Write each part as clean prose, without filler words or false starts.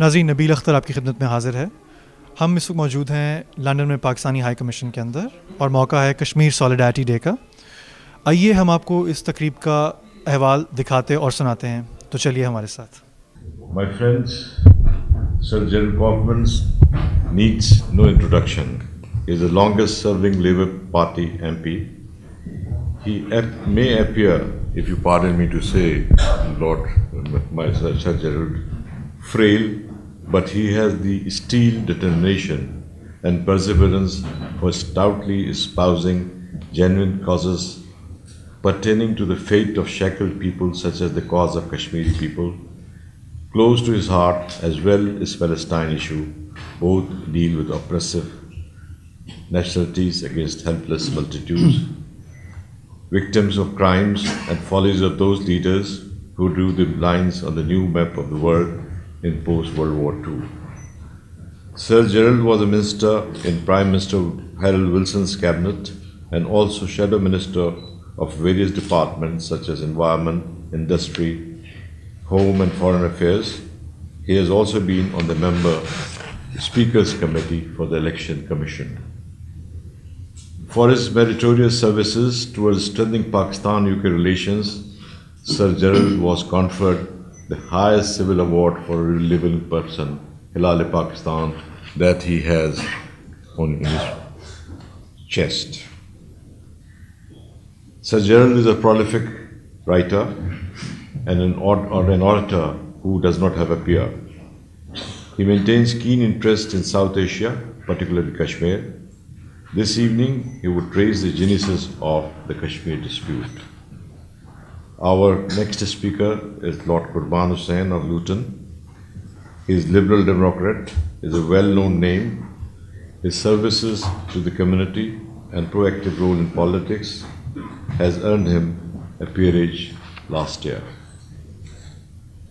नाज़रीन, नबील अख्तर आपकी खिदमत में हाजिर है। हम इस वक्त मौजूद हैं लंदन में पाकिस्तानी हाई कमीशन के अंदर और मौका है कश्मीर सॉलिडारिटी डे का। आइए हम आपको इस तकरीब का अहवाल दिखाते और सुनाते हैं, तो चलिए हमारे साथ। My friends, Sir Gerald Kaufman needs no introduction. He is the longest serving Labour Party MP. He may appear, if you pardon me to say, Sir Gerald, frail, but he has the steel determination and perseverance for stoutly espousing genuine causes pertaining to the fate of shackled people such as the cause of Kashmiri people. Close to his heart as well is Palestine issue. Both deal with oppressive nationalities against helpless multitudes, victims of crimes and follies of those leaders who drew the lines on the new map of the world in post-World War II. Sir Gerald was a minister in Prime Minister Harold Wilson's cabinet and also shadow minister of various departments such as environment, industry, home and foreign affairs. He has also been on the Speaker's Committee for the Election Commission. For his meritorious services towards strengthening Pakistan-UK relations, Sir Gerald was conferred the highest civil award for a living person, Hilal-e-Pakistan, that he has on his chest. Sir Gerald is a prolific writer and an orator who does not have a peer. He maintains keen interest in South Asia, particularly Kashmir. This evening, he would trace the genesis of the Kashmir dispute. Our next speaker is Lord Qurban Hussain of Luton. He is Liberal Democrat, is a well-known name. His services to the community and proactive role in politics has earned him a peerage last year.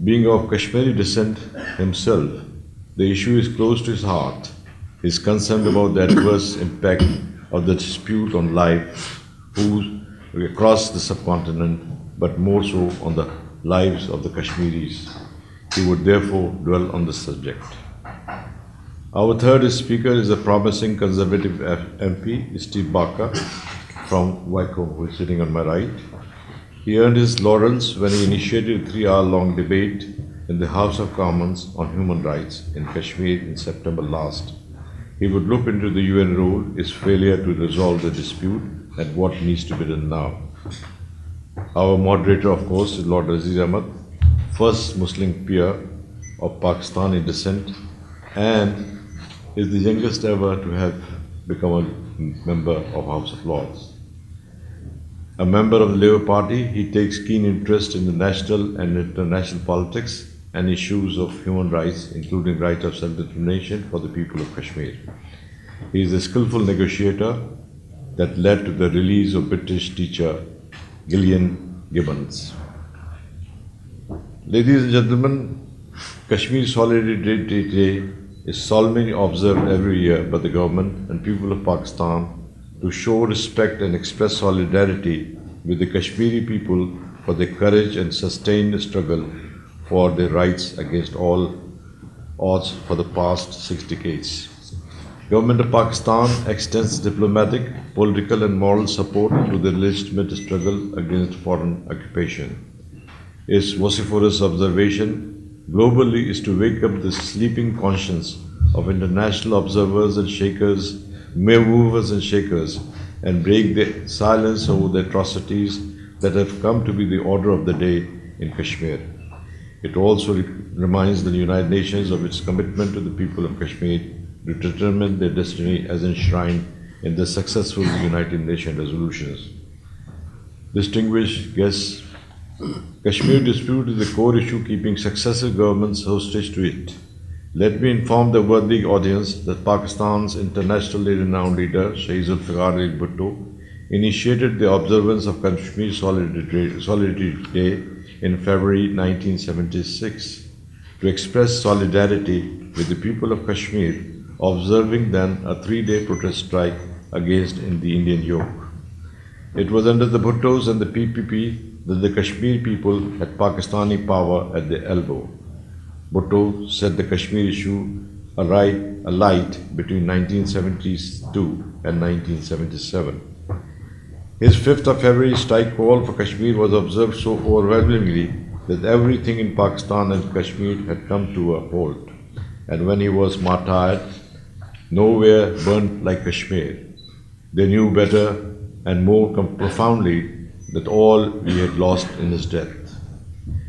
Being of Kashmiri descent himself, the issue is close to his heart. He is concerned about the adverse impact of the dispute on lives across the subcontinent, but more so on the lives of the Kashmiris. He would therefore dwell on the subject. Our third speaker is a promising Conservative MP, Steve Barker from Wycombe, who is sitting on my right. He earned his laurels when he initiated a 3-hour-long debate in the House of Commons on human rights in Kashmir in September last. He would look into the UN role, its failure to resolve the dispute, and what needs to be done now. Our moderator, of course, is Lord Aziz Ahmad, first Muslim peer of Pakistani descent, and is the youngest ever to have become a member of House of Lords. A member of the Labour Party, he takes keen interest in the national and international politics and issues of human rights, including right of self-determination for the people of Kashmir. He is a skillful negotiator that led to the release of British teacher Gillian Gibbons. Ladies and gentlemen, Kashmir Solidarity Day is solemnly observed every year by the government and people of Pakistan to show respect and express solidarity with the Kashmiri people for their courage and sustained struggle for their rights against all odds for the past 6 decades. Government of Pakistan extends diplomatic, political and moral support to the legitimate struggle against foreign occupation. Its vociferous observation globally is to wake up the sleeping conscience of international observers and shakers, movers and shakers, and break the silence over the atrocities that have come to be the order of the day in Kashmir. It also reminds the United Nations of its commitment to the people of Kashmir to determine their destiny as enshrined in the successful United Nations resolutions. Distinguished guests, Kashmir dispute is the core issue keeping successive governments hostage to it. Let me inform the worthy audience that Pakistan's internationally renowned leader, Shaheed Zulfikar Ali Bhutto, initiated the observance of Kashmir Solidarity Day in February 1976 to express solidarity with the people of Kashmir, observing then a 3-day protest strike against the Indian yoke. It was under the Bhuttos and the PPP that the Kashmir people had Pakistani power at their elbow. Bhutto set the Kashmir issue alight between 1972 and 1977. His 5th of February strike call for Kashmir was observed so overwhelmingly that everything in Pakistan and Kashmir had come to a halt. And when he was martyred, nowhere burnt like Kashmir. They knew better and more profoundly that all we had lost in his death.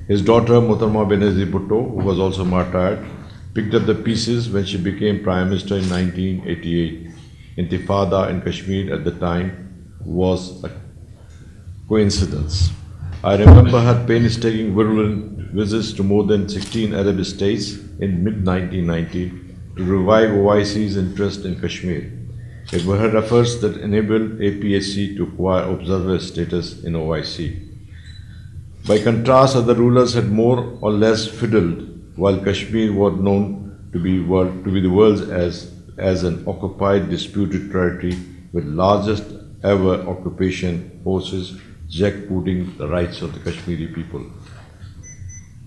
His daughter Muhtarama Benazir Bhutto, who was also martyred, picked up the pieces when she became Prime Minister in 1988. Intifada in Kashmir at the time was a coincidence. I remember her painstaking virulent visits to more than 16 Arab states in mid-1990 to revive OIC's interest in Kashmir. It were her efforts that enabled APSC to acquire observer status in OIC. By contrast, other rulers had more or less fiddled, while Kashmir was known to be the world's as an occupied, disputed territory with largest ever occupation forces jackbooting the rights of the Kashmiri people.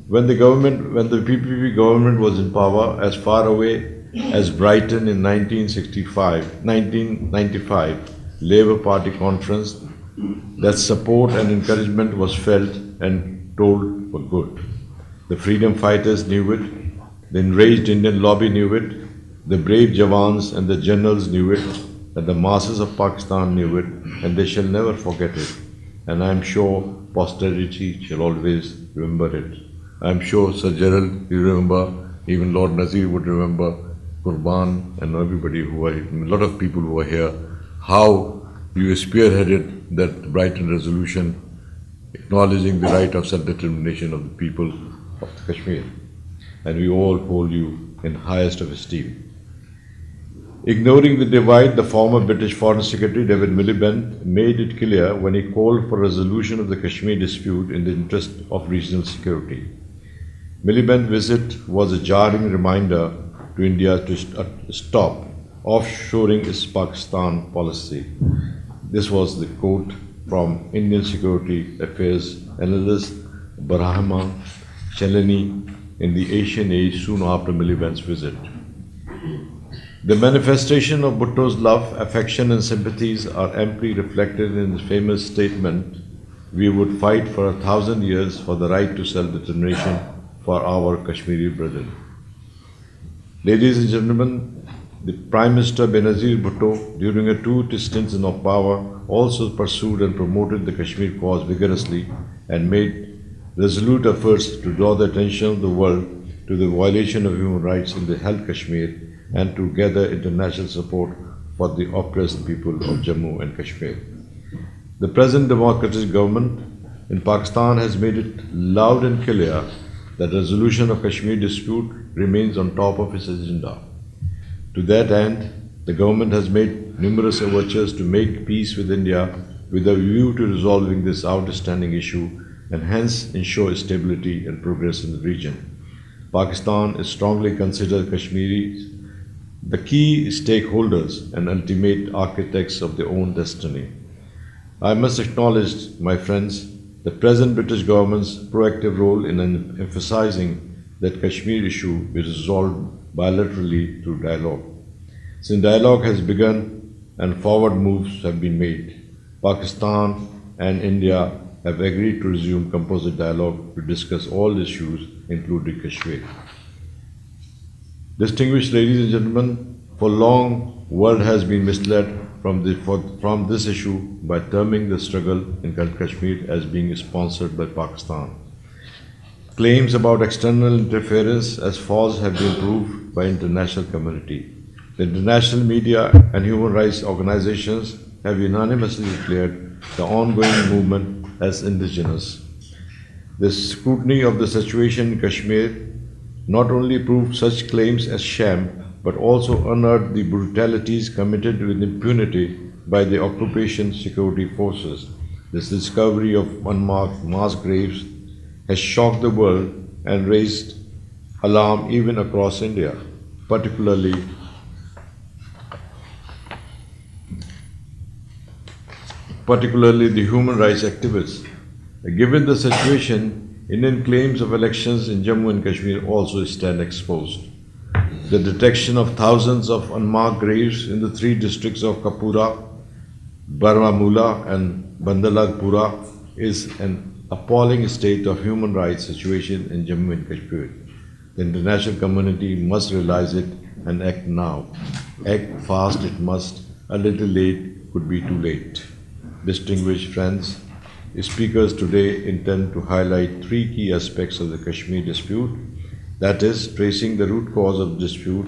When the PPP government was in power, as far away as Brighton in 1995, Labour Party conference, that support and encouragement was felt and told for good. The freedom fighters knew it, the enraged Indian lobby knew it, the brave Jawans and the generals knew it, and the masses of Pakistan knew it, and they shall never forget it. And I am sure posterity shall always remember it. I am sure Sir Gerald, you remember, even Lord Nazir would remember, Qurban and everybody a lot of people who were here, how you spearheaded that Brighton resolution acknowledging the right of self-determination of the people of Kashmir. And we all hold you in highest of esteem. Ignoring the divide, the former British Foreign Secretary David Miliband made it clear when he called for resolution of the Kashmir dispute in the interest of regional security. Miliband's visit was a jarring reminder to India to stop offshoring its Pakistan policy. This was the quote from Indian Security Affairs analyst Brahma Chalani in the Asian Age soon after Miliband's visit. The manifestation of Bhutto's love, affection and sympathies are amply reflected in his famous statement, "We would fight for 1,000 years for the right to self-determination for our Kashmiri brethren." Ladies and gentlemen, the Prime Minister Benazir Bhutto, during a 2 stints in power, also pursued and promoted the Kashmir cause vigorously and made resolute efforts to draw the attention of the world to the violation of human rights in the held Kashmir and to gather international support for the oppressed people of Jammu and Kashmir. The present democratic government in Pakistan has made it loud and clear that resolution of Kashmir dispute remains on top of its agenda. To that end, the government has made numerous overtures to make peace with India with a view to resolving this outstanding issue and hence ensure stability and progress in the region. Pakistan is strongly considered Kashmiris the key stakeholders and ultimate architects of their own destiny. I must acknowledge, my friends, the present British government's proactive role in emphasizing that Kashmir issue be resolved bilaterally through dialogue. Since dialogue has begun and forward moves have been made, Pakistan and India have agreed to resume composite dialogue to discuss all issues, including Kashmir. Distinguished ladies and gentlemen, for long, world has been misled from this issue by terming the struggle in Kashmir as being sponsored by Pakistan. Claims about external interference as false have been proved by international community. The international media and human rights organizations have unanimously declared the ongoing movement as indigenous. The scrutiny of the situation in Kashmir not only proved such claims as sham, but also unearthed the brutalities committed with impunity by the occupation security forces. This discovery of unmarked mass graves has shocked the world and raised alarm even across India, particularly the human rights activists. Given the situation, Indian claims of elections in Jammu and Kashmir also stand exposed. The detection of thousands of unmarked graves in the three districts of Kapura, Baramulla and Bandalagpura is an appalling state of human rights situation in Jammu and Kashmir. The international community must realize it and act now. Act fast it must. A little late could be too late. Distinguished friends, speakers today intend to highlight three key aspects of the Kashmir dispute. That is, tracing the root cause of the dispute.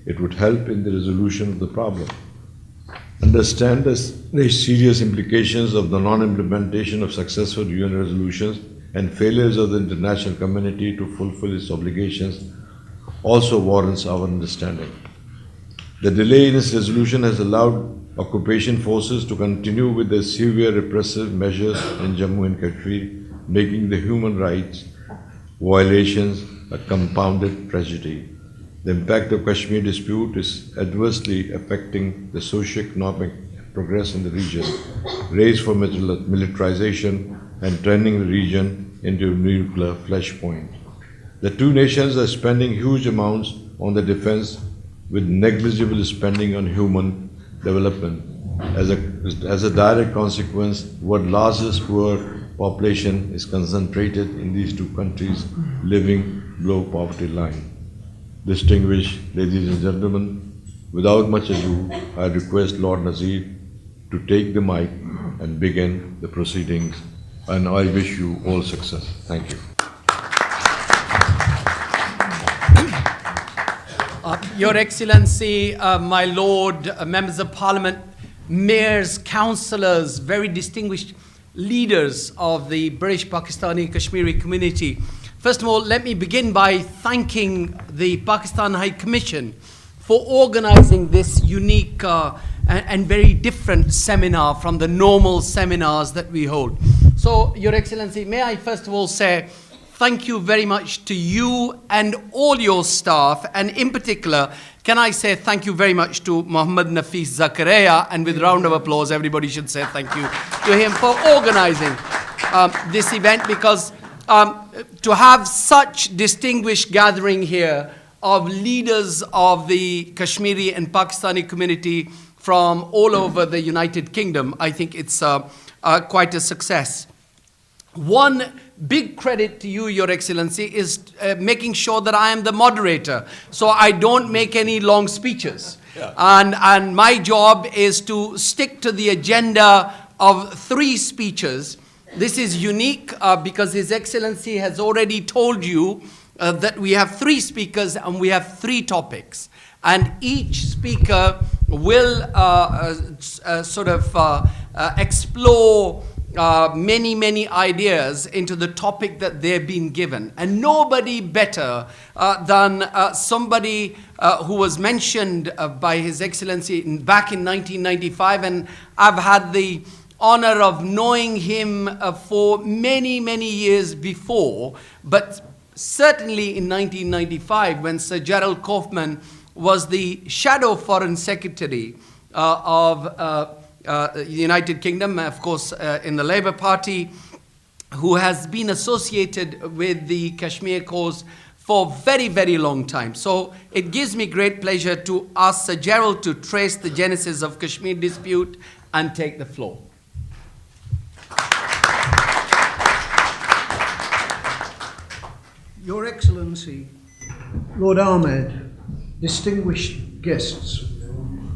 It would help in the resolution of the problem. Understand the very serious implications of the non-implementation of successful UN resolutions and failures of the international community to fulfill its obligations also warrants our understanding. The delay in its resolution has allowed occupation forces to continue with their severe repressive measures in Jammu and Kashmir, making the human rights violations a compounded tragedy. The impact of Kashmir dispute is adversely affecting the socio-economic progress in the region, race for militarization and turning the region into a nuclear flashpoint. The two nations are spending huge amounts on the defense with negligible spending on human development. As a direct consequence, world's largest poor population is concentrated in these two countries living below poverty line. Distinguished ladies and gentlemen, without much ado, I request Lord Nazir to take the mic and begin the proceedings, and I wish you all success. Thank you. Your Excellency, my Lord, members of Parliament, mayors, councillors, very distinguished leaders of the British Pakistani Kashmiri community. First of all, let me begin by thanking the Pakistan High Commission for organizing this unique and very different seminar from the normal seminars that we hold. So, Your Excellency, may I first of all say thank you very much to you and all your staff, and in particular, can I say thank you very much to Mohammad Nafis Zakaria, and with a round of applause, everybody should say thank you to him for organizing this event, because to have such distinguished gathering here of leaders of the Kashmiri and Pakistani community from all over the United Kingdom, I think it's quite a success. One big credit to you, Your Excellency, is making sure that I am the moderator, so I don't make any long speeches. Yeah. And my job is to stick to the agenda of 3 speeches. This is unique because His Excellency has already told you that we have 3 speakers and we have 3 topics. And each speaker will explore many ideas into the topic that they've been given. And nobody better than somebody who was mentioned by His Excellency back in 1995, and I've had the honor of knowing him for many years before, but certainly in 1995 when Sir Gerald Kaufman was the shadow foreign secretary of the United Kingdom, of course, in the Labour Party, who has been associated with the Kashmir cause for very long time. So it gives me great pleasure to ask Sir Gerald to trace the genesis of Kashmir dispute and take the floor. Your Excellency, Lord Ahmed, distinguished guests,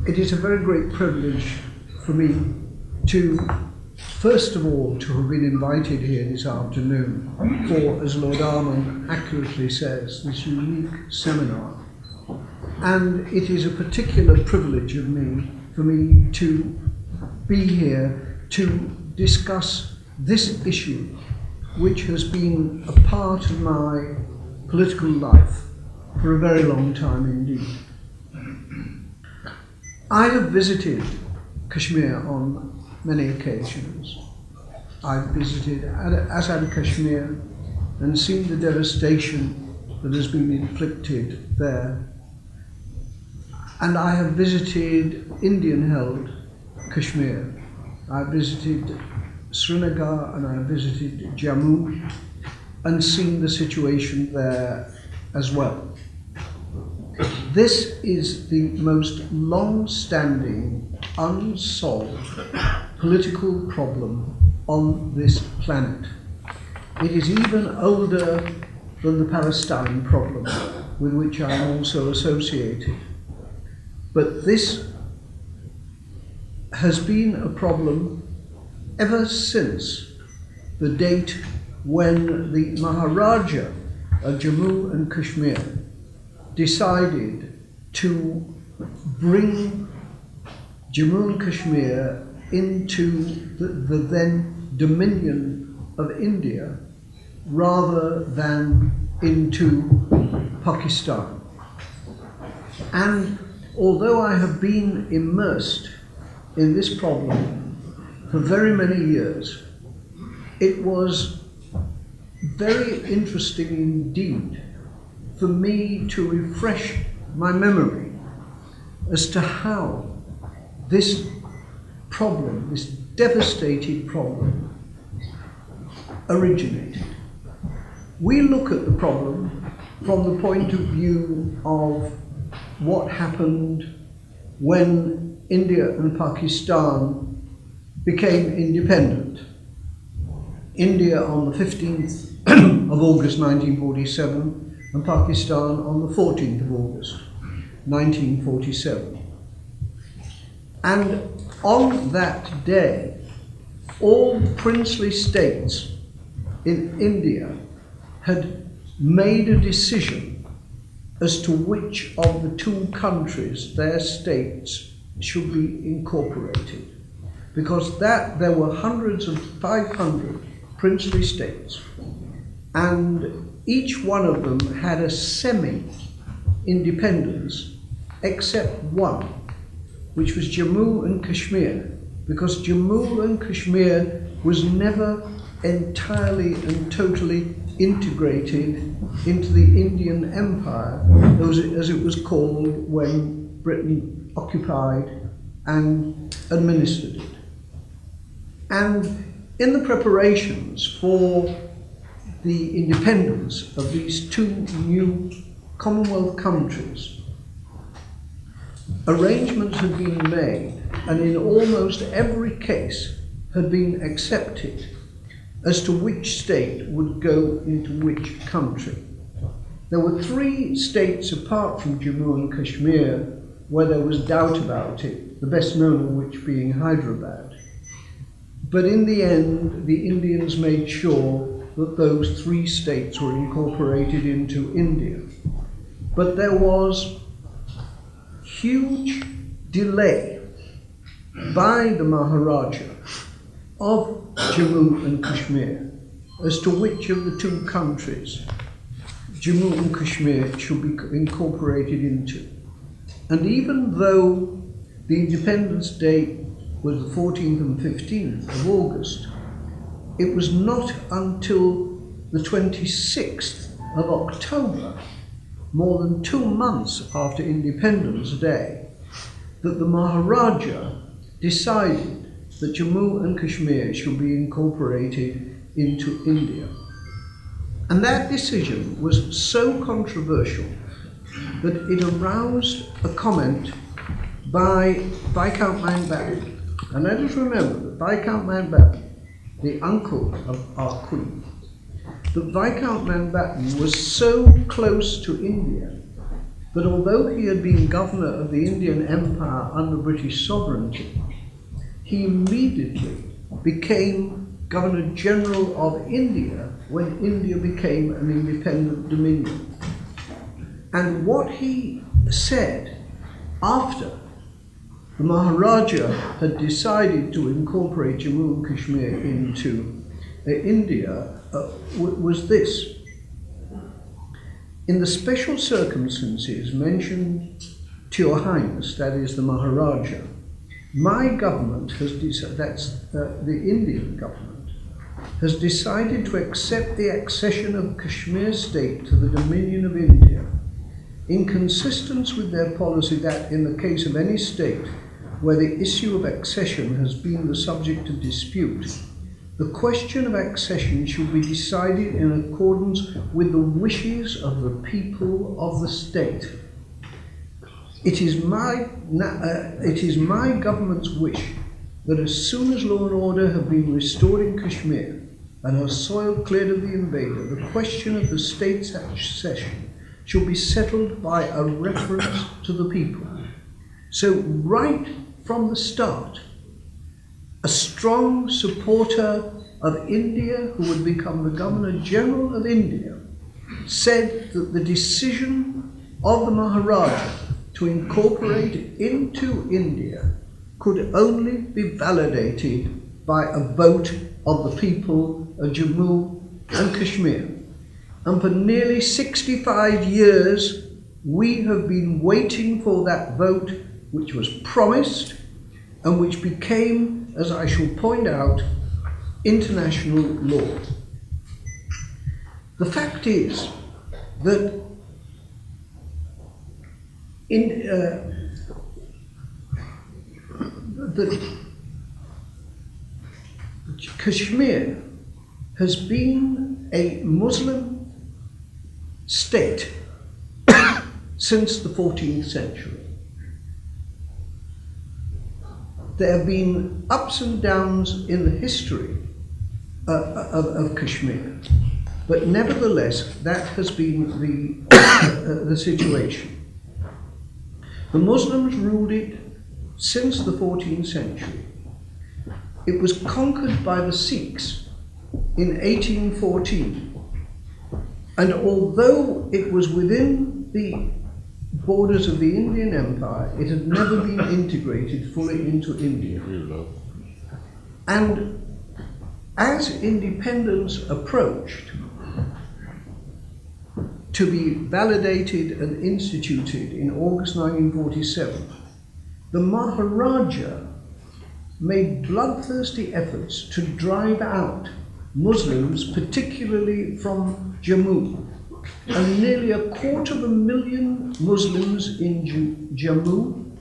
it is a very great privilege for me to, first of all, to have been invited here this afternoon for, as Lord Ahmed accurately says, this unique seminar. And it is a particular privilege for me to be here to discuss this issue, which has been a part of my political life for a very long time indeed. I have visited Kashmir on many occasions. I've visited Azad Kashmir and seen the devastation that has been inflicted there. And I have visited Indian-held Kashmir. I visited Srinagar and I visited Jammu. and seen the situation there as well. This is the most long-standing, unsolved political problem on this planet. It is even older than the Palestine problem, with which I am also associated. But this has been a problem ever since the date when the Maharaja of Jammu and Kashmir decided to bring Jammu and Kashmir into the then Dominion of India rather than into Pakistan. And although I have been immersed in this problem for very many years, it was very interesting indeed for me to refresh my memory as to how this problem, this devastating problem, originated. We look at the problem from the point of view of what happened when India and Pakistan became independent. India on the 15th of August 1947 and Pakistan on the 14th of August 1947. And on that day, all princely states in India had made a decision as to which of the two countries, their states, should be incorporated. Because there were hundreds of 500 princely states, and each one of them had a semi-independence except one, which was Jammu and Kashmir, because Jammu and Kashmir was never entirely and totally integrated into the Indian Empire, as it was called when Britain occupied and administered it. And in the preparations for the independence of these two new Commonwealth countries, arrangements had been made, and in almost every case had been accepted as to which state would go into which country. There were 3 states apart from Jammu and Kashmir where there was doubt about it, the best known of which being Hyderabad. But in the end, the Indians made sure that those 3 states were incorporated into India. But there was huge delay by the Maharaja of Jammu and Kashmir as to which of the 2 countries Jammu and Kashmir should be incorporated into. And even though the independence date was the 14th and 15th of August, it was not until the 26th of October, more than 2 months after Independence Day, that the Maharaja decided that Jammu and Kashmir should be incorporated into India. And that decision was so controversial that it aroused a comment by Viscount Mountbatten. And let us remember that Viscount Mountbatten, the uncle of our Queen, that Viscount Mountbatten was so close to India that although he had been governor of the Indian Empire under British sovereignty, he immediately became Governor General of India when India became an independent dominion. And what he said after the Maharaja had decided to incorporate Jammu and Kashmir into India was this: in the special circumstances mentioned to Your Highness, that is the Maharaja, my government has decided, that's the Indian government, has decided to accept the accession of Kashmir state to the Dominion of India, in consistence with their policy that in the case of any state where the issue of accession has been the subject of dispute, the question of accession should be decided in accordance with the wishes of the people of the state. It is my government's wish that as soon as law and order have been restored in Kashmir and our soil cleared of the invader, the question of the state's accession shall be settled by a reference to the people. So right from the start, a strong supporter of India, who would become the Governor General of India, said that the decision of the Maharaja to incorporate into India could only be validated by a vote of the people of Jammu and Kashmir. And for nearly 65 years, we have been waiting for that vote, which was promised and which became, as I shall point out, international law. The fact is that Kashmir has been a Muslim state since the 14th century. There have been ups and downs in the history of Kashmir, but nevertheless that has been the situation. The Muslims ruled it since the 14th century. It was conquered by the Sikhs in 1814, and although it was within the borders of the Indian Empire, it had never been integrated fully into India. And as independence approached to be validated and instituted in August 1947, the Maharaja made bloodthirsty efforts to drive out Muslims, particularly from Jammu. And nearly 250,000 Muslims in Jammu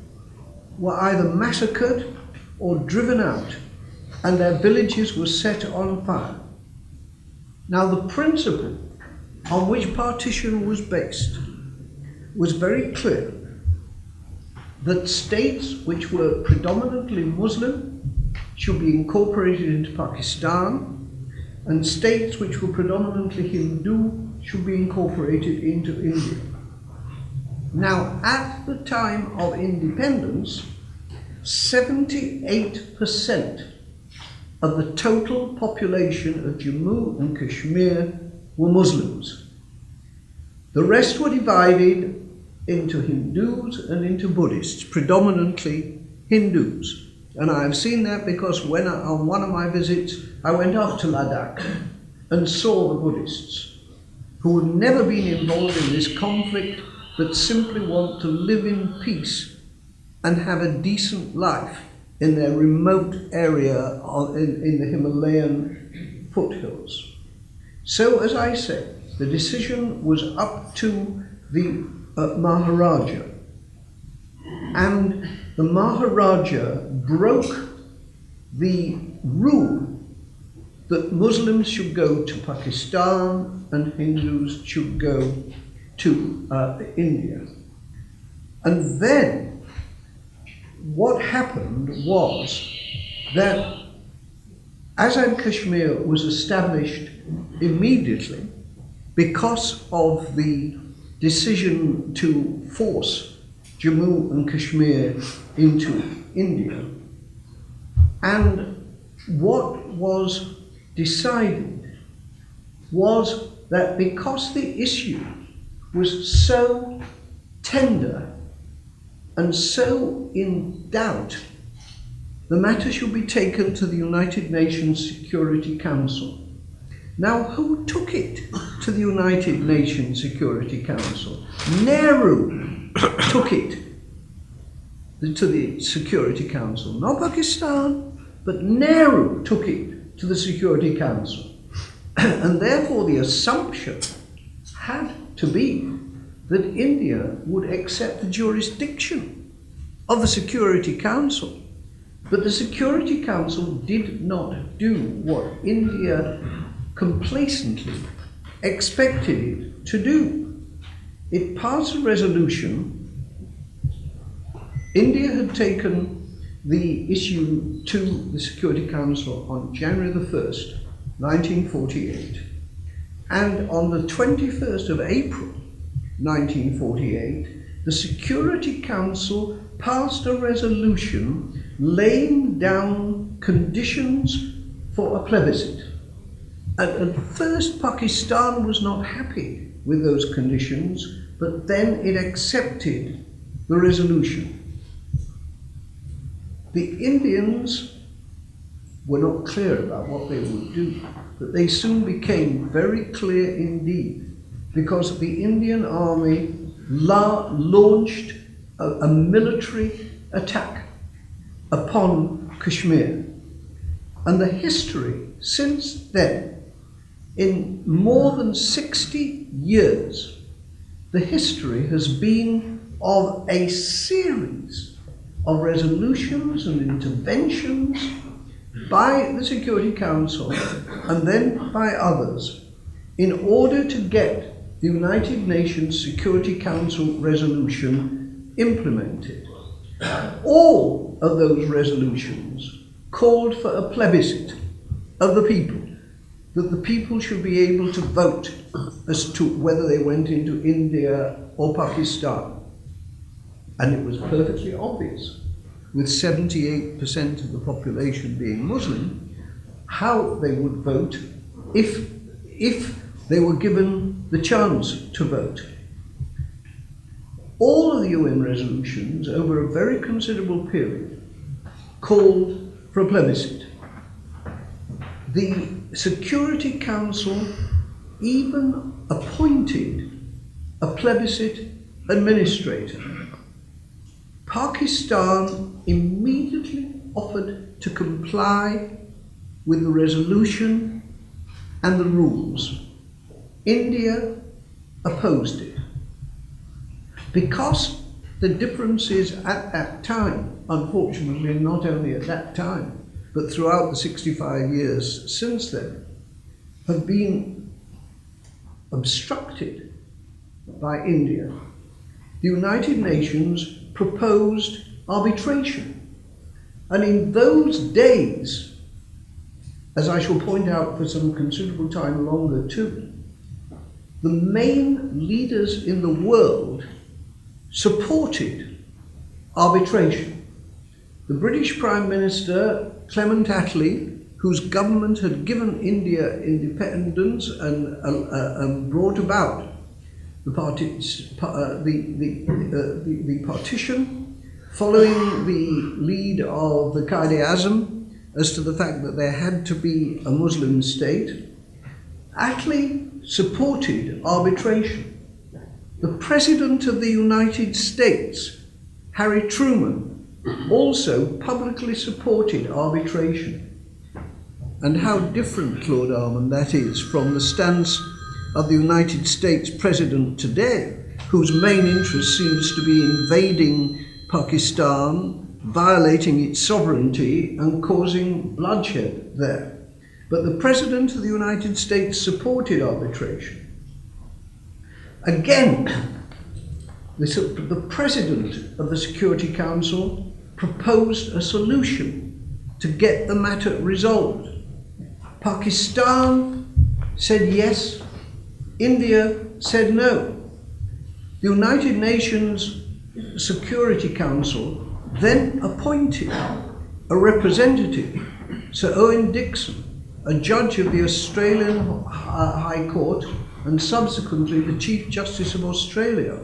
were either massacred or driven out, and their villages were set on fire. Now, the principle on which partition was based was very clear, that states which were predominantly Muslim should be incorporated into Pakistan, and states which were predominantly Hindu should be incorporated into India. Now, at the time of independence, 78% of the total population of Jammu and Kashmir were Muslims. The rest were divided into Hindus and into Buddhists, predominantly Hindus. And I have seen that because when on one of my visits, I went off to Ladakh and saw the Buddhists, who have never been involved in this conflict, but simply want to live in peace and have a decent life in their remote area in the Himalayan foothills. So, as I said, the decision was up to the Maharaja, and the Maharaja broke the rule that Muslims should go to Pakistan and Hindus should go to India. And then what happened was that Azad Kashmir was established immediately because of the decision to force Jammu and Kashmir into India. And what was decided was that because the issue was so tender and so in doubt, the matter should be taken to the United Nations Security Council. Now, who took it to the United Nations Security Council? Nehru took it to the Security Council. Not Pakistan, but Nehru took it to the Security Council. And therefore the assumption had to be that India would accept the jurisdiction of the Security Council. But the Security Council did not do what India complacently expected it to do. It passed a resolution. India had taken the issue to the Security Council on January the 1st, 1948. And on the 21st of April, 1948, the Security Council passed a resolution laying down conditions for a plebiscite. At first, Pakistan was not happy with those conditions, but then it accepted the resolution. The Indians were not clear about what they would do, but they soon became very clear indeed, because the Indian army launched a military attack upon Kashmir. And the history since then, in more than 60 years, the history has been of a series of resolutions and interventions by the Security Council and then by others in order to get the United Nations Security Council resolution implemented. All of those resolutions called for a plebiscite of the people, that the people should be able to vote as to whether they went into India or Pakistan. And it was perfectly obvious, with 78% of the population being Muslim, how they would vote if they were given the chance to vote. All of the UN resolutions over a very considerable period called for a plebiscite. The Security Council even appointed a plebiscite administrator. Pakistan immediately offered to comply with the resolution and the rules. India opposed it. Because the differences at that time, unfortunately, not only at that time, but throughout the 65 years since then, have been obstructed by India, the United Nations proposed arbitration. And in those days, as I shall point out for some considerable time longer too, the main leaders in the world supported arbitration. The British Prime Minister, Clement Attlee, whose government had given India independence and brought about the partition, following the lead of the Quaid-e-Azam as to the fact that there had to be a Muslim state, Attlee supported arbitration. The President of the United States, Harry Truman, also publicly supported arbitration. And how different, Claude Armand, that is from the stance of the United States President today, whose main interest seems to be invading Pakistan, violating its sovereignty and causing bloodshed there. But the President of the United States supported arbitration. Again, the President of the Security Council proposed a solution to get the matter resolved. Pakistan said yes, India said no. The United Nations Security Council then appointed a representative, Sir Owen Dixon, a judge of the Australian High Court and subsequently the Chief Justice of Australia.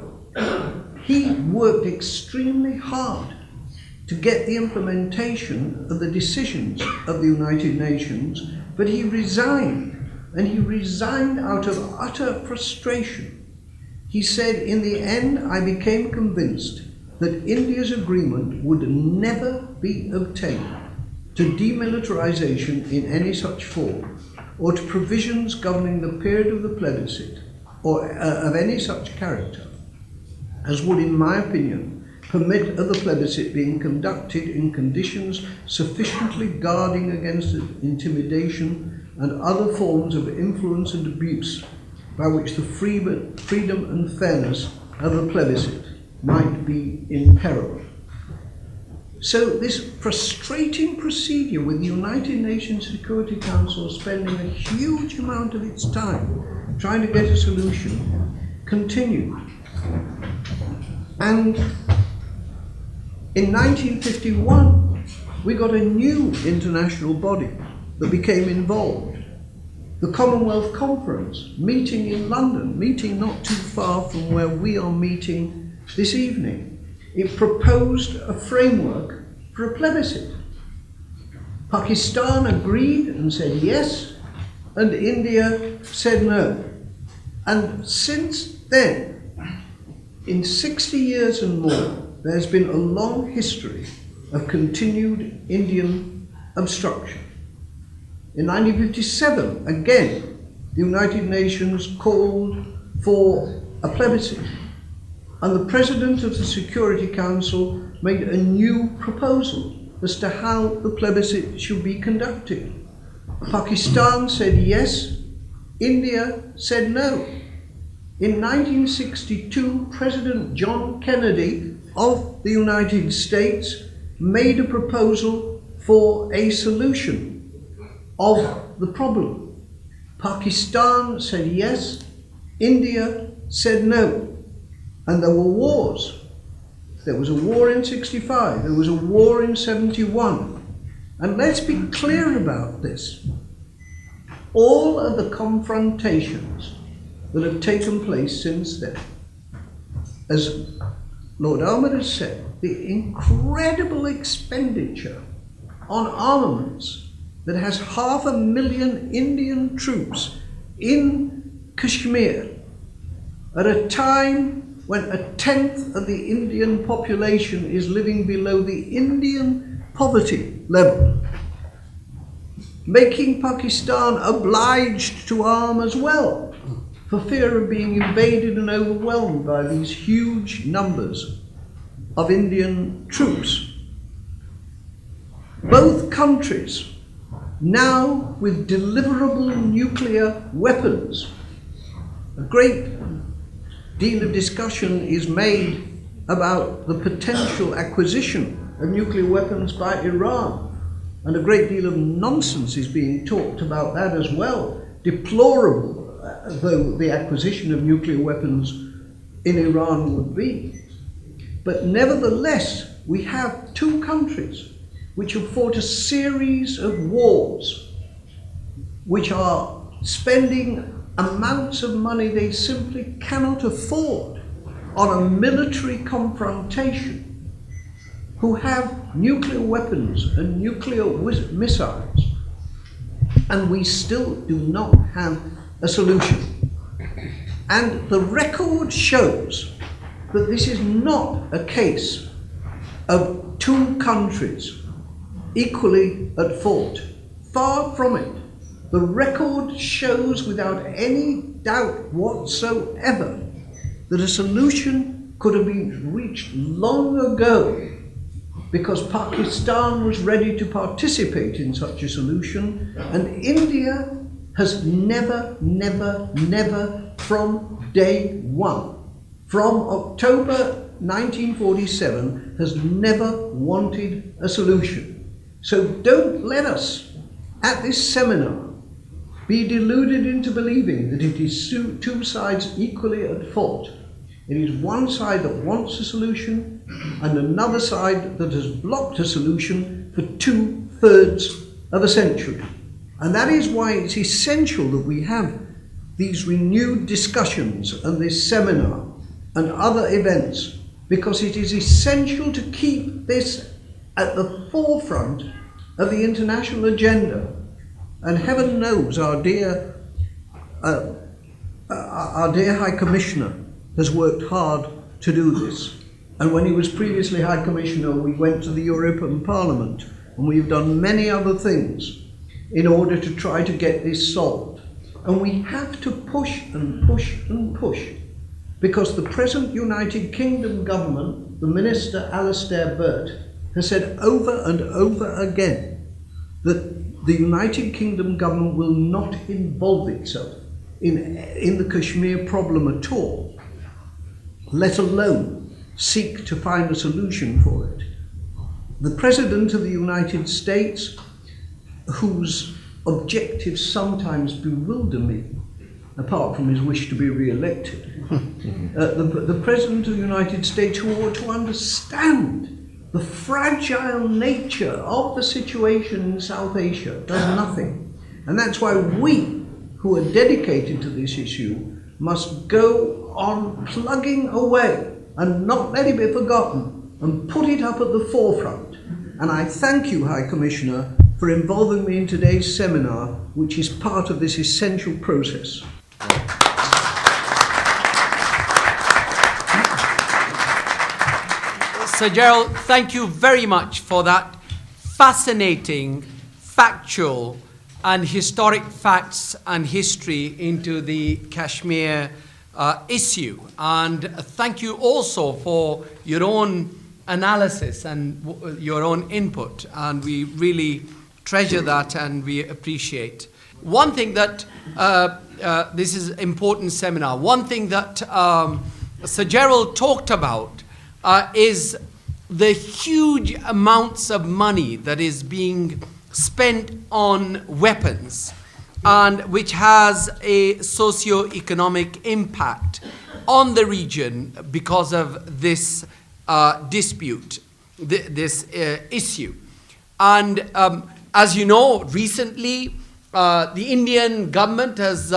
He worked extremely hard to get the implementation of the decisions of the United Nations, but he resigned, and he resigned out of utter frustration. He said, "In the end, I became convinced that India's agreement would never be obtained to demilitarization in any such form, or to provisions governing the period of the plebiscite, or of any such character, as would, in my opinion, permit of the plebiscite being conducted in conditions sufficiently guarding against intimidation and other forms of influence and abuse by which the freedom and fairness of the plebiscite might be imperiled. So this frustrating procedure with the United Nations Security Council spending a huge amount of its time trying to get a solution continued. And in 1951, we got a new international body that became involved. The Commonwealth Conference, meeting in London, meeting not too far from where we are meeting this evening. It proposed a framework for a plebiscite. Pakistan agreed and said yes, and India said no. And since then, in 60 years and more, there's been a long history of continued Indian obstruction. In 1957, again, the United Nations called for a plebiscite, and the President of the Security Council made a new proposal as to how the plebiscite should be conducted. Pakistan said yes, India said no. In 1962, President John Kennedy of the United States made a proposal for a solution of the problem. Pakistan said yes, India said no. And there were wars. There was a war in 65, there was a war in 71. And let's be clear about this. All of the confrontations that have taken place since then, as Lord Ahmed has said, the incredible expenditure on armaments that has 500,000 Indian troops in Kashmir at a time when 1/10 of the Indian population is living below the Indian poverty level, making Pakistan obliged to arm as well for fear of being invaded and overwhelmed by these huge numbers of Indian troops. Both countries now with deliverable nuclear weapons. A great deal of discussion is made about the potential acquisition of nuclear weapons by Iran, and a great deal of nonsense is being talked about that as well, deplorable though the acquisition of nuclear weapons in Iran would be. But nevertheless, we have two countries which have fought a series of wars, which are spending amounts of money they simply cannot afford on a military confrontation, who have nuclear weapons and nuclear missiles, and we still do not have a solution. And the record shows that this is not a case of two countries equally at fault. Far from it. The record shows without any doubt whatsoever that a solution could have been reached long ago, because Pakistan was ready to participate in such a solution, and India has never from day one, from October 1947, has never wanted a solution. So don't let us, at this seminar, be deluded into believing that it is two sides equally at fault. It is one side that wants a solution and another side that has blocked a solution for 2/3 of a century. And that is why it's essential that we have these renewed discussions and this seminar and other events, because it is essential to keep this at the forefront of the international agenda. And heaven knows our dear High Commissioner has worked hard to do this. And when he was previously High Commissioner, we went to the European Parliament, and we've done many other things in order to try to get this solved. And we have to push and push and push, because the present United Kingdom government the Minister Alastair Burt has said over and over again that the United Kingdom government will not involve itself in the Kashmir problem at all, let alone seek to find a solution for it. The President of the United States, whose objectives sometimes bewilder me, apart from his wish to be re-elected, the President of the United States, who ought to understand the fragile nature of the situation in South Asia, does nothing. And that's why we, who are dedicated to this issue, must go on plugging away and not let it be forgotten and put it up at the forefront. And I thank you, High Commissioner, for involving me in today's seminar, which is part of this essential process. Sir Gerald, thank you very much for that fascinating, factual, and historic facts and history into the Kashmir issue. And thank you also for your own analysis and your own input. And we really treasure that and we appreciate. One thing that, this is an important seminar, one thing that Sir Gerald talked about is the huge amounts of money that is being spent on weapons and which has a socio-economic impact on the region because of this dispute, this issue. And as you know, recently the Indian government has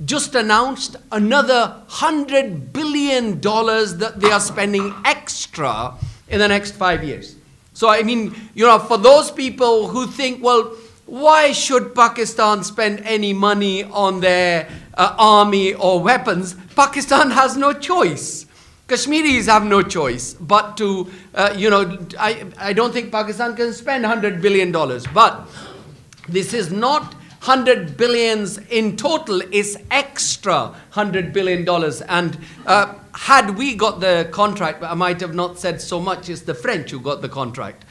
just announced another $100 billion that they are spending extra in the next 5 years. So I mean, you know, for those people who think, well, why should Pakistan spend any money on their army or weapons? Pakistan has no choice. Kashmiris have no choice but to, you know, I don't think Pakistan can spend $100 billion, but this is not 100 billions in total, is extra $100 billion. And had we got the contract, I might have not said so much, it's the French who got the contract.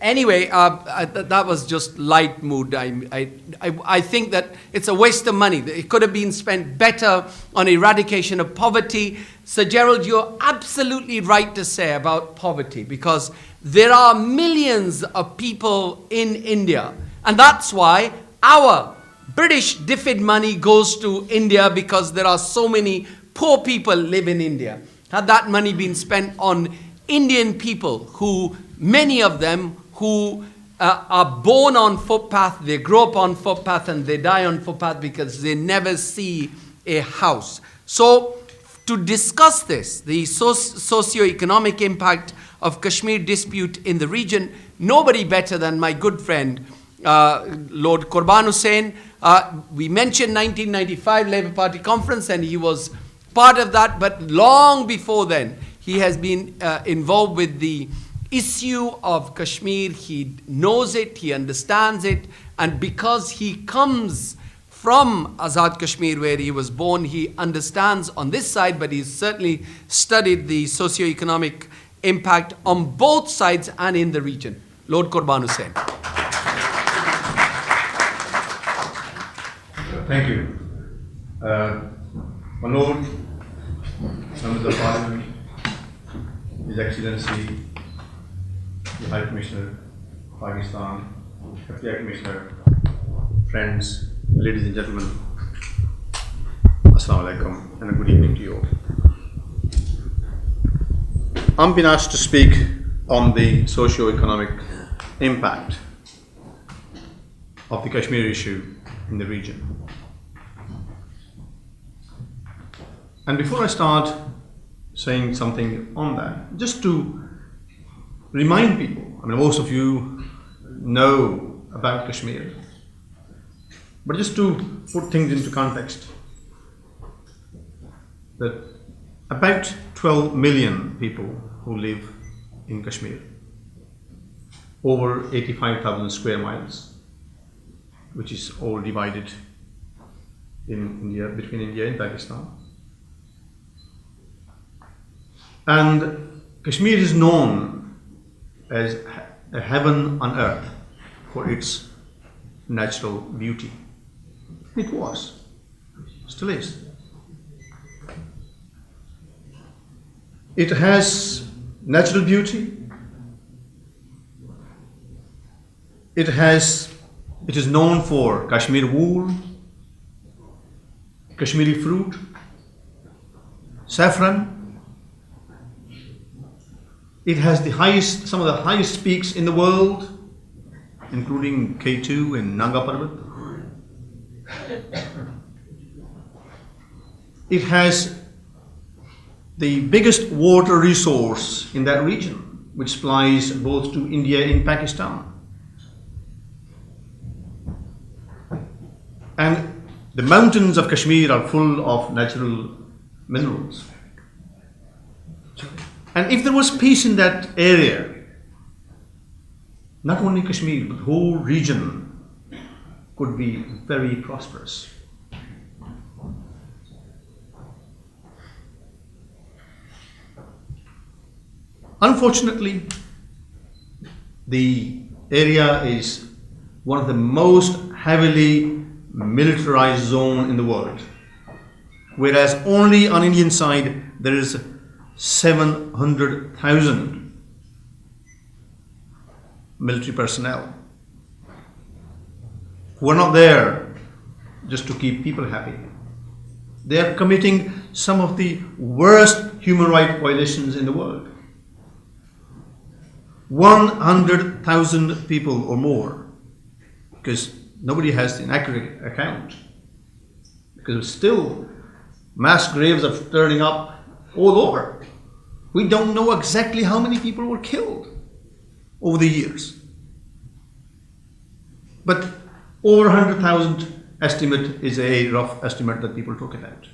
Anyway, that was just light mood. I think that it's a waste of money. It could have been spent better on eradication of poverty. Sir Gerald, you're absolutely right to say about poverty, because there are millions of people in India. And that's why our British DFID money goes to India, because there are so many poor people live in India. Had that money been spent on Indian people, who, many of them, who are born on footpath, they grow up on footpath and they die on footpath because they never see a house. So to discuss this, the socio-economic impact of Kashmir dispute in the region, nobody better than my good friend, Lord Qurban Hussain. We mentioned 1995 Labour Party conference, and he was part of that, but long before then, he has been involved with the issue of Kashmir. He knows it, he understands it, and because he comes from Azad Kashmir, where he was born, he understands on this side, but he's certainly studied the socio-economic impact on both sides and in the region. Lord Qurban Hussain. Thank you. My Lord, Members of Parliament, His Excellency, the High Commissioner, Pakistan, Deputy High Commissioner, friends, ladies and gentlemen, Assalamu alaikum, and a good evening to you all. I'm being asked to speak on the socio-economic impact of the Kashmir issue in the region. And before I start saying something on that, just to remind people, I mean, most of you know about Kashmir, but just to put things into context, that about 12 million people who live in Kashmir, over 85,000 square miles, which is all divided in India, between India and Pakistan. And Kashmir is known as a heaven on earth for its natural beauty. It was, still is. It has natural beauty. It is known for Kashmir wool, Kashmiri fruit, saffron. It has some of the highest peaks in the world, including K2 and Nanga Parbat. It has the biggest water resource in that region, which supplies both to India and Pakistan. And the mountains of Kashmir are full of natural minerals. And if there was peace in that area, not only Kashmir, but the whole region could be very prosperous. Unfortunately, the area is one of the most heavily militarized zones in the world, whereas only on Indian side there is 700,000 military personnel who are not there just to keep people happy. They are committing some of the worst human rights violations in the world. 100,000 people or more, because nobody has an accurate account, because still mass graves are turning up all over. We don't know exactly how many people were killed over the years, but over 100,000 estimate is a rough estimate that people talk about.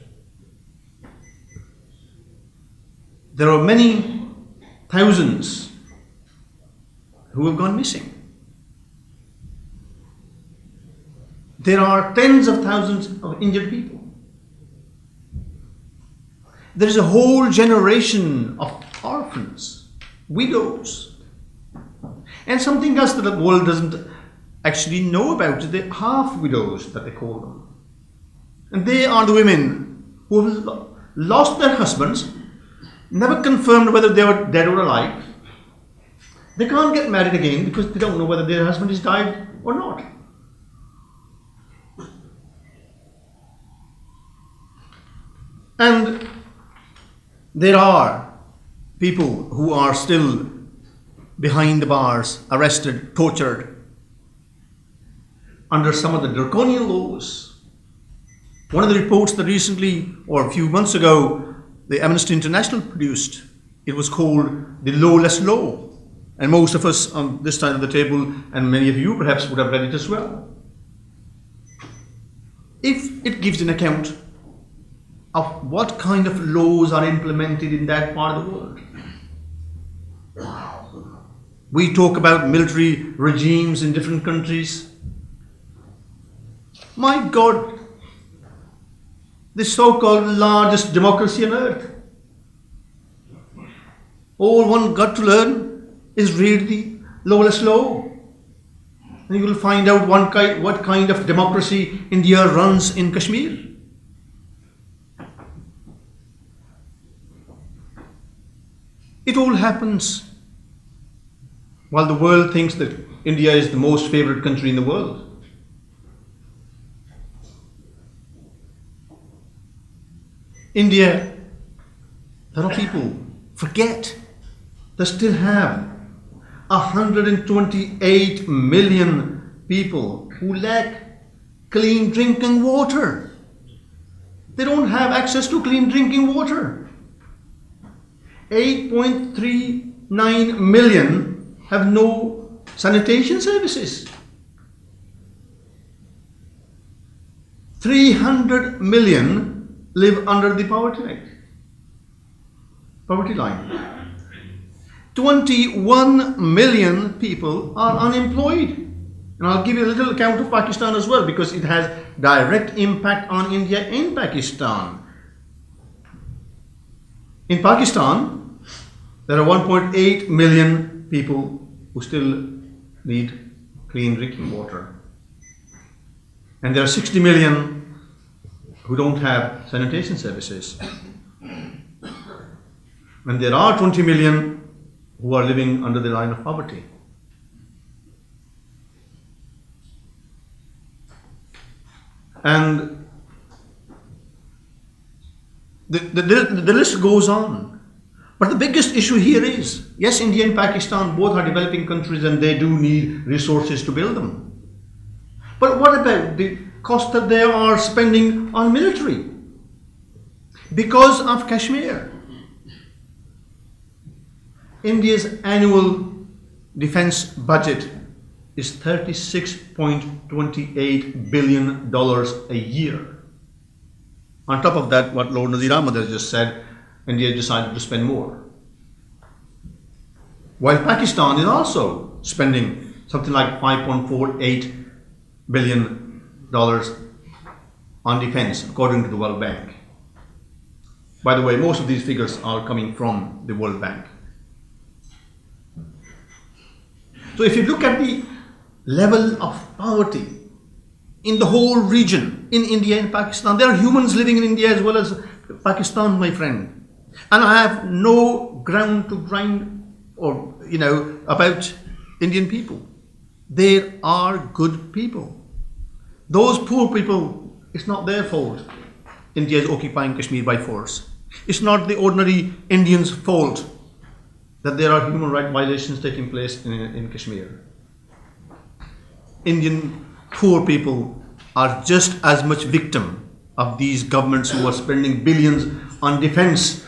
There are many thousands who have gone missing. There are tens of thousands of injured people. There is a whole generation of orphans, widows, and something else that the world doesn't actually know about, the half widows that they call them. And they are the women who have lost their husbands, never confirmed whether they were dead or alive. They can't get married again because they don't know whether their husband is died or not. And there are people who are still behind the bars, arrested, tortured, under some of the draconian laws. One of the reports that recently, or a few months ago, the Amnesty International produced, it was called the lawless law. And most of us on this side of the table, and many of you perhaps would have read it as well. If it gives an account of what kind of laws are implemented in that part of the world. We talk about military regimes in different countries. My God, the so-called largest democracy on earth. All one got to learn is read the lawless law. And you will find out what kind of democracy India runs in Kashmir. It all happens while the world thinks that India is the most favored country in the world. India, a lot of people forget they still have 128 million people who lack clean drinking water. They don't have access to clean drinking water. 8.39 million have no sanitation services. 300 million live under the poverty line. 21 million people are unemployed. And I'll give you a little account of Pakistan as well, because it has direct impact on India and Pakistan. In Pakistan, There are 1.8 million people who still need clean drinking water. And there are 60 million who don't have sanitation services. And there are 20 million who are living under the line of poverty. And the list goes on. But the biggest issue here is, yes, India and Pakistan both are developing countries and they do need resources to build them. But what about the cost that they are spending on military? Because of Kashmir. India's annual defense budget is $36.28 billion a year. On top of that, what Lord Nazir Ahmad has just said, India decided to spend more. While Pakistan is also spending something like $5.48 billion on defense, according to the World Bank. By the way, most of these figures are coming from the World Bank. So if you look at the level of poverty in the whole region, in India and Pakistan, there are humans living in India as well as Pakistan, my friend. And I have no ground to grind or, about Indian people. They are good people. Those poor people, it's not their fault India is occupying Kashmir by force. It's not the ordinary Indians' fault that there are human rights violations taking place in Kashmir. Indian poor people are just as much victim of these governments who are spending billions on defense,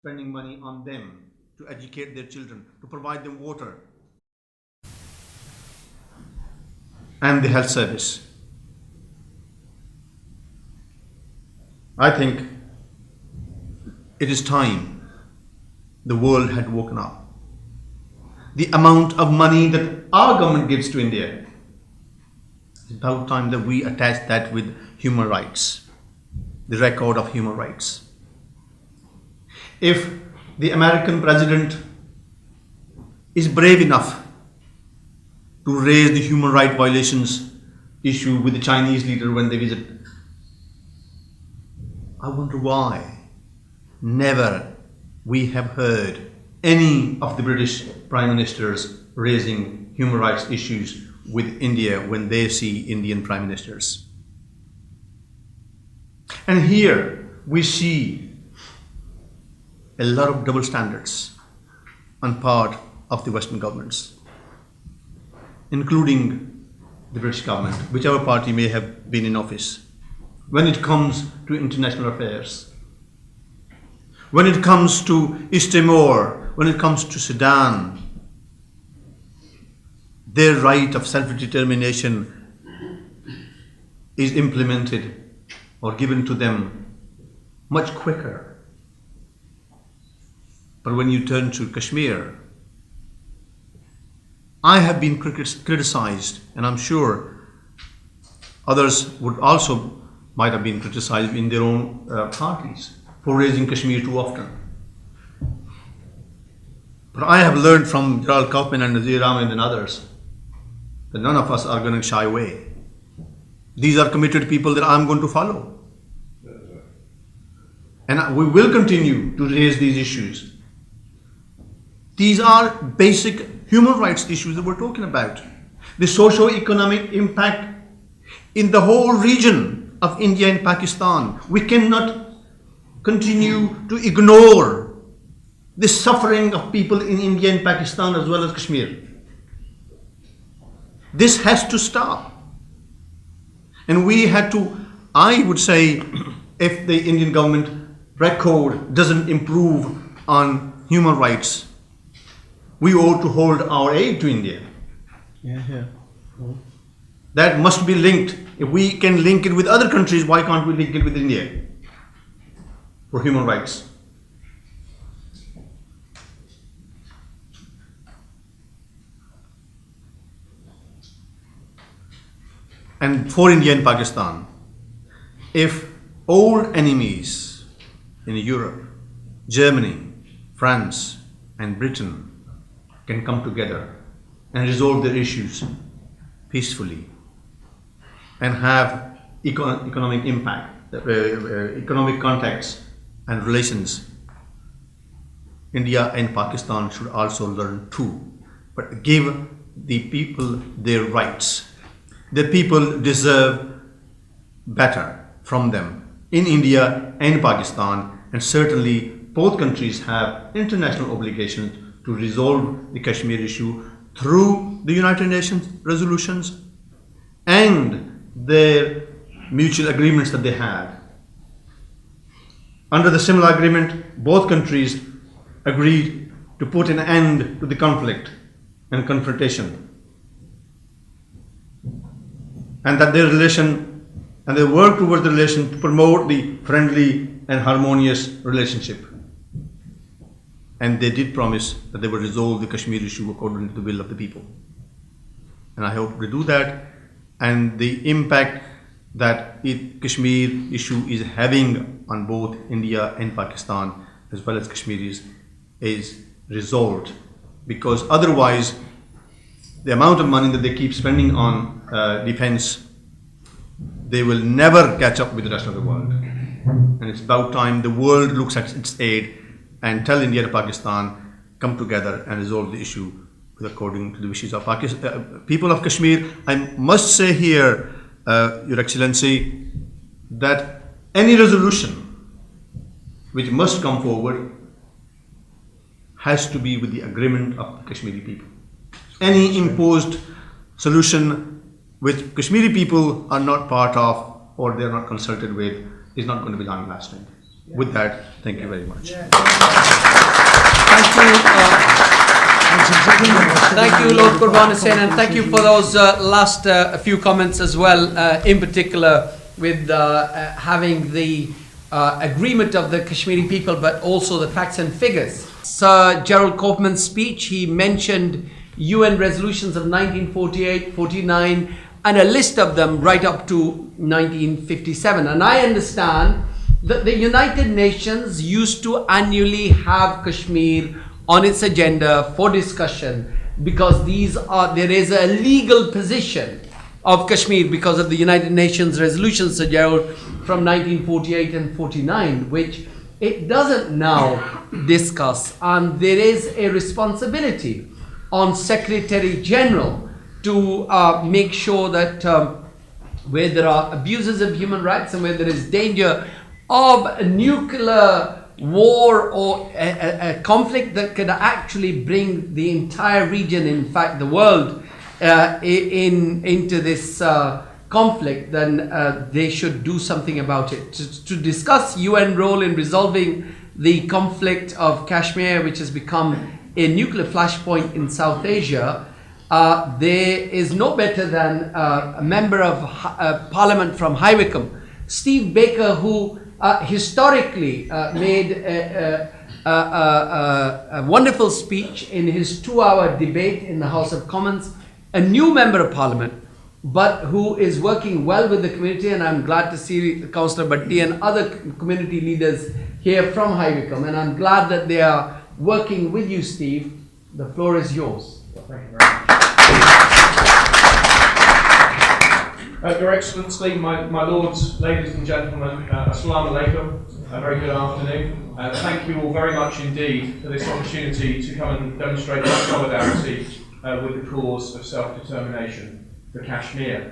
spending money on them to educate their children, to provide them water and the health service. I think it is time the world had woken up. The amount of money that our government gives to India, it's about time that we attach that with human rights, the record of human rights. If the American president is brave enough to raise the human rights violations issue with the Chinese leader when they visit, I wonder why never we have heard any of the British prime ministers raising human rights issues with India when they see Indian prime ministers. And here we see a lot of double standards on part of the Western governments, including the British government, whichever party may have been in office, when it comes to international affairs. When it comes to East Timor, when it comes to Sudan, their right of self-determination is implemented or given to them much quicker. But when you turn to Kashmir, I have been criticized, and I'm sure others would also might have been criticized in their own parties for raising Kashmir too often. But I have learned from Jalal Kaufman and Nazir Ahmed and others that none of us are going to shy away. These are committed people that I'm going to follow. And we will continue to raise these issues. These are basic human rights issues that we're talking about. The socio-economic impact in the whole region of India and Pakistan. We cannot continue to ignore the suffering of people in India and Pakistan as well as Kashmir. This has to stop. And we had to, I would say, if the Indian government record doesn't improve on human rights, we ought to hold our aid to India. That must be linked. If we can link it with other countries, why can't we link it with India for human rights? And for India and Pakistan, if old enemies in Europe, Germany, France and Britain can come together and resolve their issues peacefully and have economic impact, economic contacts and relations, India and Pakistan should also learn too, but give the people their rights. The people deserve better from them in India and Pakistan, and certainly both countries have international obligations to resolve the Kashmir issue through the United Nations resolutions and their mutual agreements that they had. Under the similar agreement, both countries agreed to put an end to the conflict and confrontation, and that their relation and they work towards the relation to promote the friendly and harmonious relationship. And they did promise that they would resolve the Kashmir issue according to the will of the people. And I hope they do that, and the impact that the Kashmir issue is having on both India and Pakistan as well as Kashmiris is resolved, because otherwise the amount of money that they keep spending on defense, they will never catch up with the rest of the world. And it's about time the world looks at its aid and tell India and Pakistan, come together and resolve the issue according to the wishes of people of Kashmir. I must say here, Your Excellency, that any resolution which must come forward has to be with the agreement of the Kashmiri people. Any imposed solution which Kashmiri people are not part of or they are not consulted with is not going to be long lasting. With that, thank you very much. Thank you, Lord Qurban Hussain, and thank you for those last few comments as well, in particular with having the agreement of the Kashmiri people, but also the facts and figures. Sir Gerald Kaufman's speech, he mentioned UN resolutions of 1948, 49, and a list of them right up to 1957. And I understand that the United Nations used to annually have Kashmir on its agenda for discussion, because there is a legal position of Kashmir because of the United Nations resolutions, Sir Gerald, from 1948 and 49, which it doesn't now discuss. And there is a responsibility on Secretary General to make sure that where there are abuses of human rights and where there is danger of a nuclear war or a conflict that could actually bring the entire region, in fact the world, into this conflict, then they should do something about it. To discuss UN role in resolving the conflict of Kashmir, which has become a nuclear flashpoint in South Asia, there is no better than a member of Parliament from High Wycombe, Steve Baker, who historically made a wonderful speech in his 2-hour debate in the House of Commons, a new member of Parliament, but who is working well with the community, and I'm glad to see Councillor Bhatti and other community leaders here from High Wycombe, and I'm glad that they are working with you, Steve. The floor is yours. Thank you very much. Your Excellency, my lords, ladies and gentlemen, Assalamu alaikum, a very good afternoon. Thank you all very much indeed for this opportunity to come and demonstrate our solidarity with the cause of self-determination for Kashmir.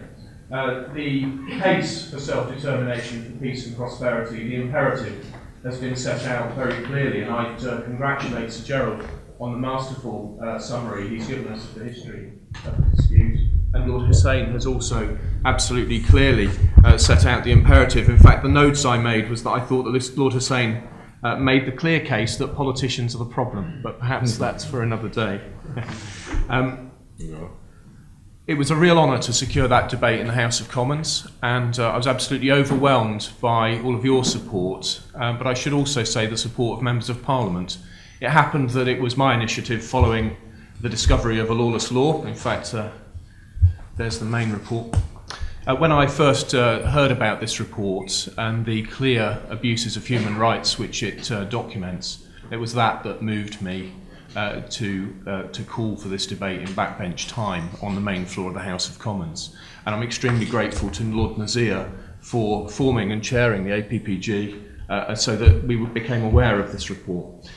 The case for self-determination, for peace and prosperity, the imperative, has been set out very clearly, and I'd congratulate Sir Gerald on the masterful summary he's given us of the history of the dispute. And Lord Hussain has also absolutely clearly set out the imperative. In fact, the notes I made was that I thought that Lord Hussain made the clear case that politicians are the problem, but perhaps that's for another day. It was a real honour to secure that debate in the House of Commons, and I was absolutely overwhelmed by all of your support, but I should also say the support of members of Parliament. It happened that it was my initiative following the discovery of a lawless law. In fact, there's the main report. When I first heard about this report and the clear abuses of human rights which it documents, It was that moved me to call for this debate in backbench time on the main floor of the House of Commons. And I'm extremely grateful to Lord Nazir for forming and chairing the APPG so that we became aware of this report.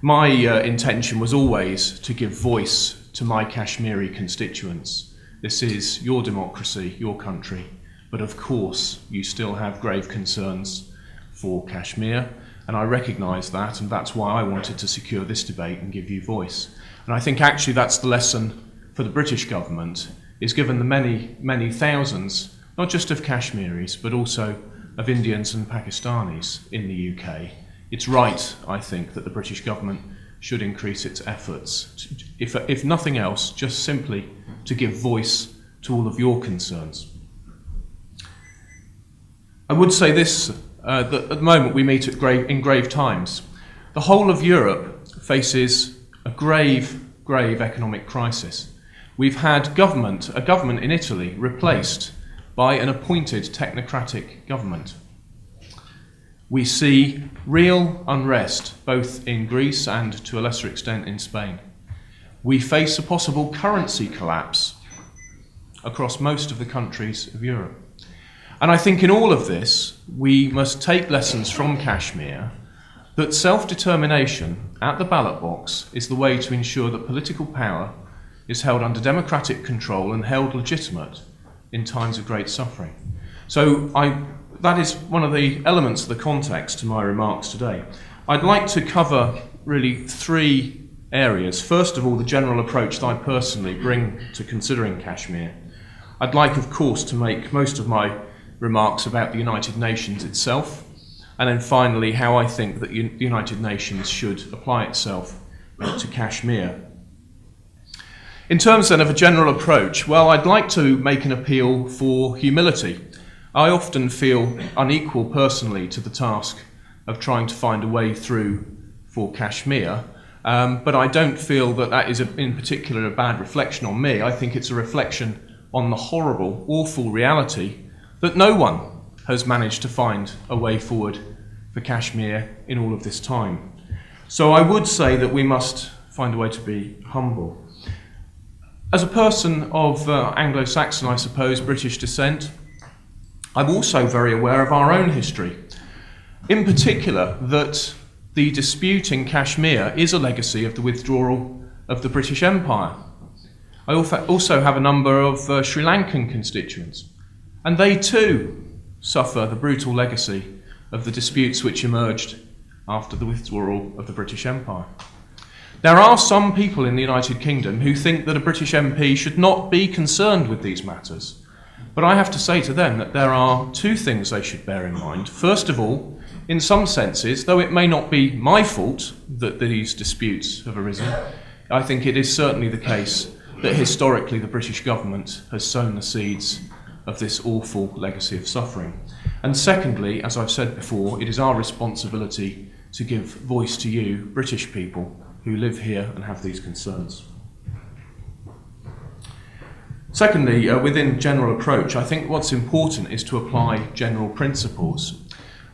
My intention was always to give voice to my Kashmiri constituents. This is your democracy, your country, but of course you still have grave concerns for Kashmir, and I recognise that, and that's why I wanted to secure this debate and give you voice. And I think actually that's the lesson for the British government, is given the many, many thousands, not just of Kashmiris, but also of Indians and Pakistanis in the UK. It's right, I think, that the British government should increase its efforts, if nothing else, just simply to give voice to all of your concerns. I would say this, that at the moment we meet in grave times. The whole of Europe faces a grave economic crisis. We've had a government in Italy replaced by an appointed technocratic government. We see real unrest both in Greece and to a lesser extent in Spain. We face a possible currency collapse across most of the countries of Europe. And I think in all of this, we must take lessons from Kashmir that self-determination at the ballot box is the way to ensure that political power is held under democratic control and held legitimate in times of great suffering. So that is one of the elements of the context to my remarks today. I'd like to cover really three areas. First of all, the general approach that I personally bring to considering Kashmir. I'd like, of course, to make most of my remarks about the United Nations itself, and then finally how I think that the United Nations should apply itself to Kashmir. In terms then of a general approach, well, I'd like to make an appeal for humility. I often feel unequal personally to the task of trying to find a way through for Kashmir, but I don't feel that that is in particular a bad reflection on me. I think it's a reflection on the horrible, awful reality that no one has managed to find a way forward for Kashmir in all of this time. So I would say that we must find a way to be humble. As a person of Anglo-Saxon, I suppose, British descent, I'm also very aware of our own history. In particular, that the dispute in Kashmir is a legacy of the withdrawal of the British Empire. I also have a number of Sri Lankan constituents, and they too suffer the brutal legacy of the disputes which emerged after the withdrawal of the British Empire. There are some people in the United Kingdom who think that a British MP should not be concerned with these matters. But I have to say to them that there are two things they should bear in mind. First of all, in some senses, though it may not be my fault that these disputes have arisen, I think it is certainly the case that historically the British government has sown the seeds of this awful legacy of suffering. And secondly, as I've said before, it is our responsibility to give voice to you, British people, who live here and have these concerns. Secondly, within general approach, I think what's important is to apply general principles.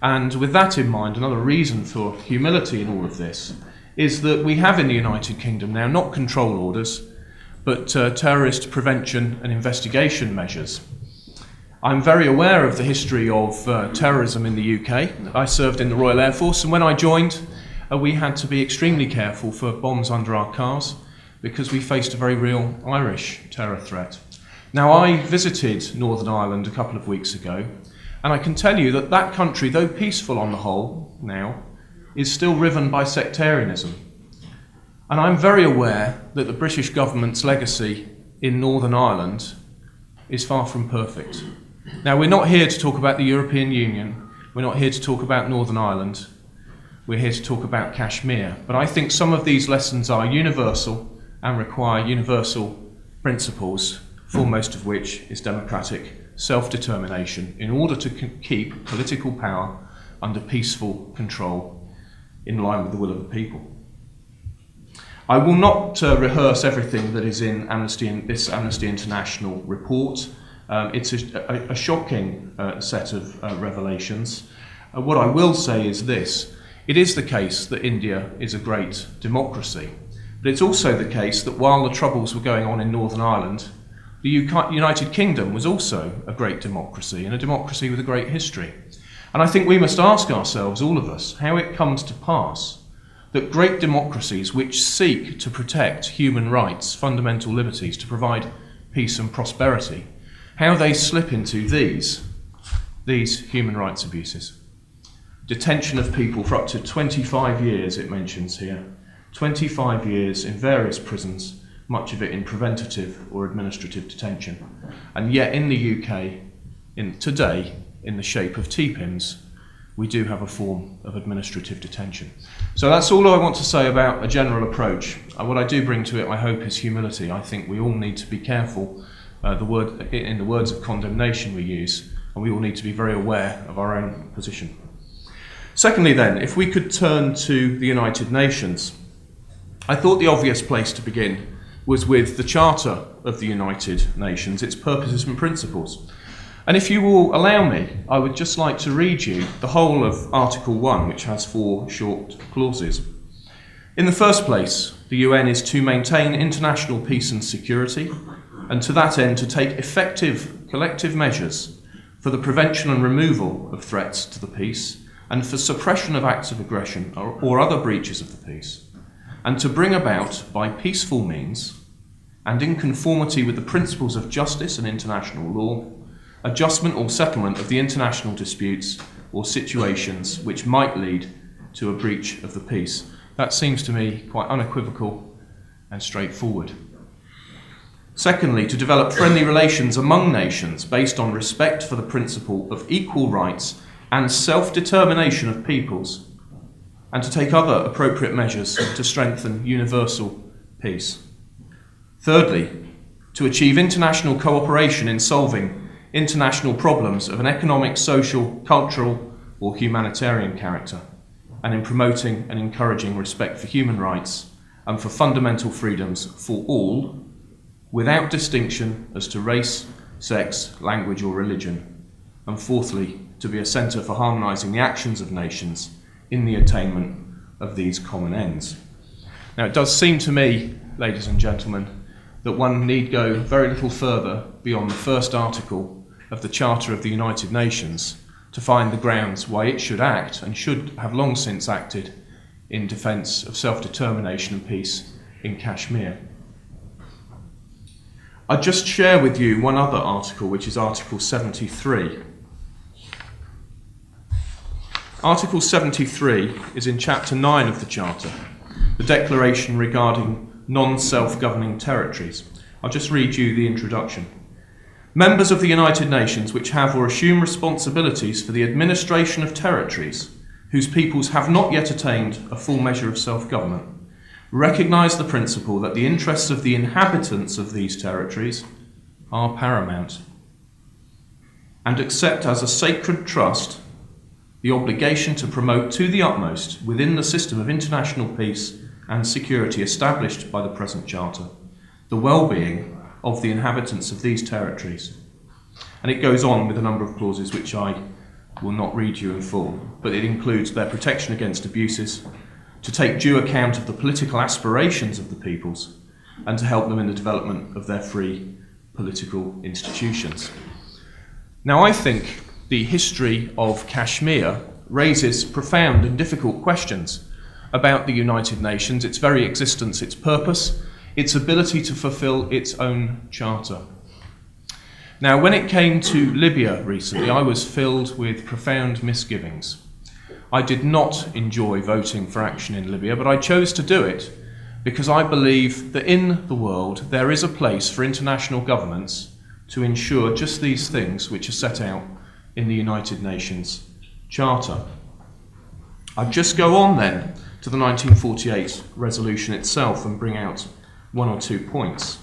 And with that in mind, another reason for humility in all of this is that we have in the United Kingdom now not control orders, but terrorist prevention and investigation measures. I'm very aware of the history of terrorism in the UK. I served in the Royal Air Force, and when I joined, we had to be extremely careful for bombs under our cars because we faced a very real Irish terror threat. Now, I visited Northern Ireland a couple of weeks ago, and I can tell you that that country, though peaceful on the whole now, is still riven by sectarianism. And I'm very aware that the British government's legacy in Northern Ireland is far from perfect. Now, we're not here to talk about the European Union, we're not here to talk about Northern Ireland, we're here to talk about Kashmir. But I think some of these lessons are universal and require universal principles, foremost of which is democratic self-determination in order to keep political power under peaceful control in line with the will of the people. I will not rehearse everything that is in this Amnesty International report. It's a shocking set of revelations. What I will say is this, It is the case that India is a great democracy, but it's also the case that while the troubles were going on in Northern Ireland, the United Kingdom was also a great democracy, and a democracy with a great history. And I think we must ask ourselves, all of us, how it comes to pass that great democracies which seek to protect human rights, fundamental liberties, to provide peace and prosperity, how they slip into these human rights abuses. Detention of people for up to 25 years, it mentions here. 25 years in various prisons, much of it in preventative or administrative detention. And yet in the UK, today, in the shape of TPIMs, we do have a form of administrative detention. So that's all I want to say about a general approach. What I do bring to it, I hope, is humility. I think we all need to be careful in the words of condemnation we use, and we all need to be very aware of our own position. Secondly then, if we could turn to the United Nations, I thought the obvious place to begin was with the Charter of the United Nations, its purposes and principles. And if you will allow me, I would just like to read you the whole of Article 1, which has 4 short clauses. In the first place, the UN is to maintain international peace and security, and to that end to take effective collective measures for the prevention and removal of threats to the peace, and for suppression of acts of aggression or other breaches of the peace, and to bring about, by peaceful means, and in conformity with the principles of justice and international law, adjustment or settlement of the international disputes or situations which might lead to a breach of the peace. That seems to me quite unequivocal and straightforward. Secondly, to develop friendly relations among nations based on respect for the principle of equal rights and self-determination of peoples, and to take other appropriate measures to strengthen universal peace. Thirdly, to achieve international cooperation in solving international problems of an economic, social, cultural, or humanitarian character, and in promoting and encouraging respect for human rights and for fundamental freedoms for all, without distinction as to race, sex, language, or religion. And fourthly, to be a centre for harmonising the actions of nations in the attainment of these common ends. Now, it does seem to me, ladies and gentlemen, that one need go very little further beyond the first article of the Charter of the United Nations to find the grounds why it should act, and should have long since acted, in defence of self-determination and peace in Kashmir. I'll just share with you one other article, which is Article 73. Article 73 is in Chapter 9 of the Charter, the declaration regarding non-self-governing territories. I'll just read you the introduction. Members of the United Nations which have or assume responsibilities for the administration of territories whose peoples have not yet attained a full measure of self-government recognise the principle that the interests of the inhabitants of these territories are paramount, and accept as a sacred trust the obligation to promote to the utmost, within the system of international peace and security established by the present Charter, the well-being of the inhabitants of these territories. And it goes on with a number of clauses which I will not read you in full, but it includes their protection against abuses, to take due account of the political aspirations of the peoples, and to help them in the development of their free political institutions. Now, I think the history of Kashmir raises profound and difficult questions about the United Nations, its very existence, its purpose, its ability to fulfill its own charter. Now, when it came to Libya recently, I was filled with profound misgivings. I did not enjoy voting for action in Libya, but I chose to do it because I believe that in the world there is a place for international governments to ensure just these things which are set out in the United Nations Charter. I'll just go on then to the 1948 resolution itself and bring out one or two points.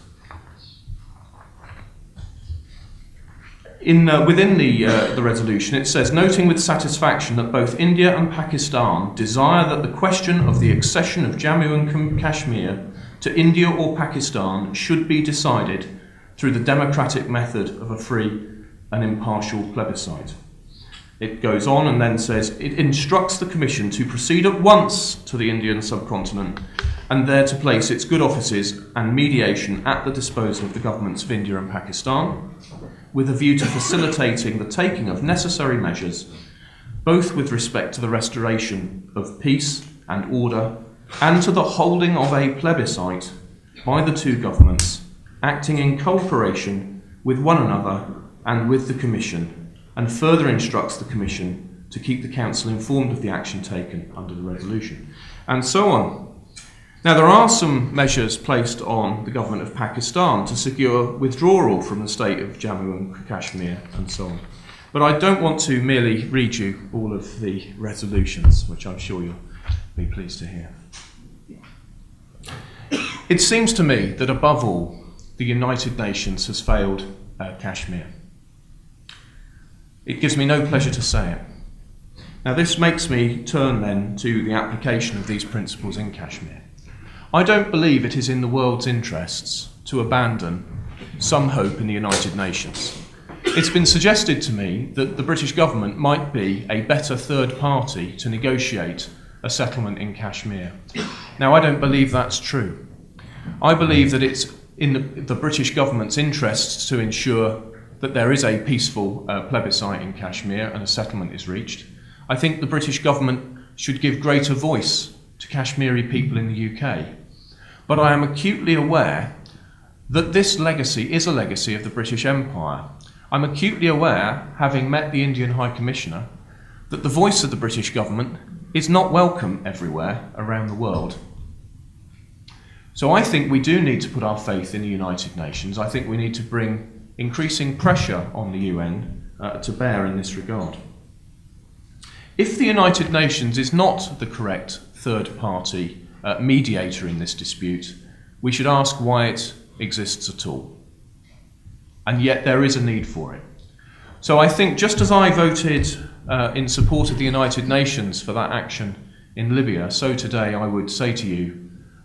Within the resolution, it says, noting with satisfaction that both India and Pakistan desire that the question of the accession of Jammu and Kashmir to India or Pakistan should be decided through the democratic method of a free and impartial plebiscite. It goes on and then says, it instructs the Commission to proceed at once to the Indian subcontinent and there to place its good offices and mediation at the disposal of the governments of India and Pakistan, with a view to facilitating the taking of necessary measures, both with respect to the restoration of peace and order and to the holding of a plebiscite by the two governments, acting in cooperation with one another and with the Commission, and further instructs the Commission to keep the Council informed of the action taken under the resolution, and so on. Now, there are some measures placed on the government of Pakistan to secure withdrawal from the state of Jammu and Kashmir and so on. But I don't want to merely read you all of the resolutions, which I'm sure you'll be pleased to hear. It seems to me that above all, the United Nations has failed Kashmir. It gives me no pleasure to say it. Now, this makes me turn then to the application of these principles in Kashmir. I don't believe it is in the world's interests to abandon some hope in the United Nations. It's been suggested to me that the British government might be a better third party to negotiate a settlement in Kashmir. Now, I don't believe that's true. I believe that it's in the British government's interests to ensure that there is a peaceful plebiscite in Kashmir and a settlement is reached. I think the British government should give greater voice to Kashmiri people in the UK. But I am acutely aware that this legacy is a legacy of the British Empire. I'm acutely aware, having met the Indian High Commissioner, that the voice of the British government is not welcome everywhere around the world. So I think we do need to put our faith in the United Nations. I think we need to bring increasing pressure on the UN to bear in this regard. If the United Nations is not the correct third-party mediator in this dispute, we should ask why it exists at all. And yet there is a need for it. So I think just as I voted in support of the United Nations for that action in Libya, so today I would say to you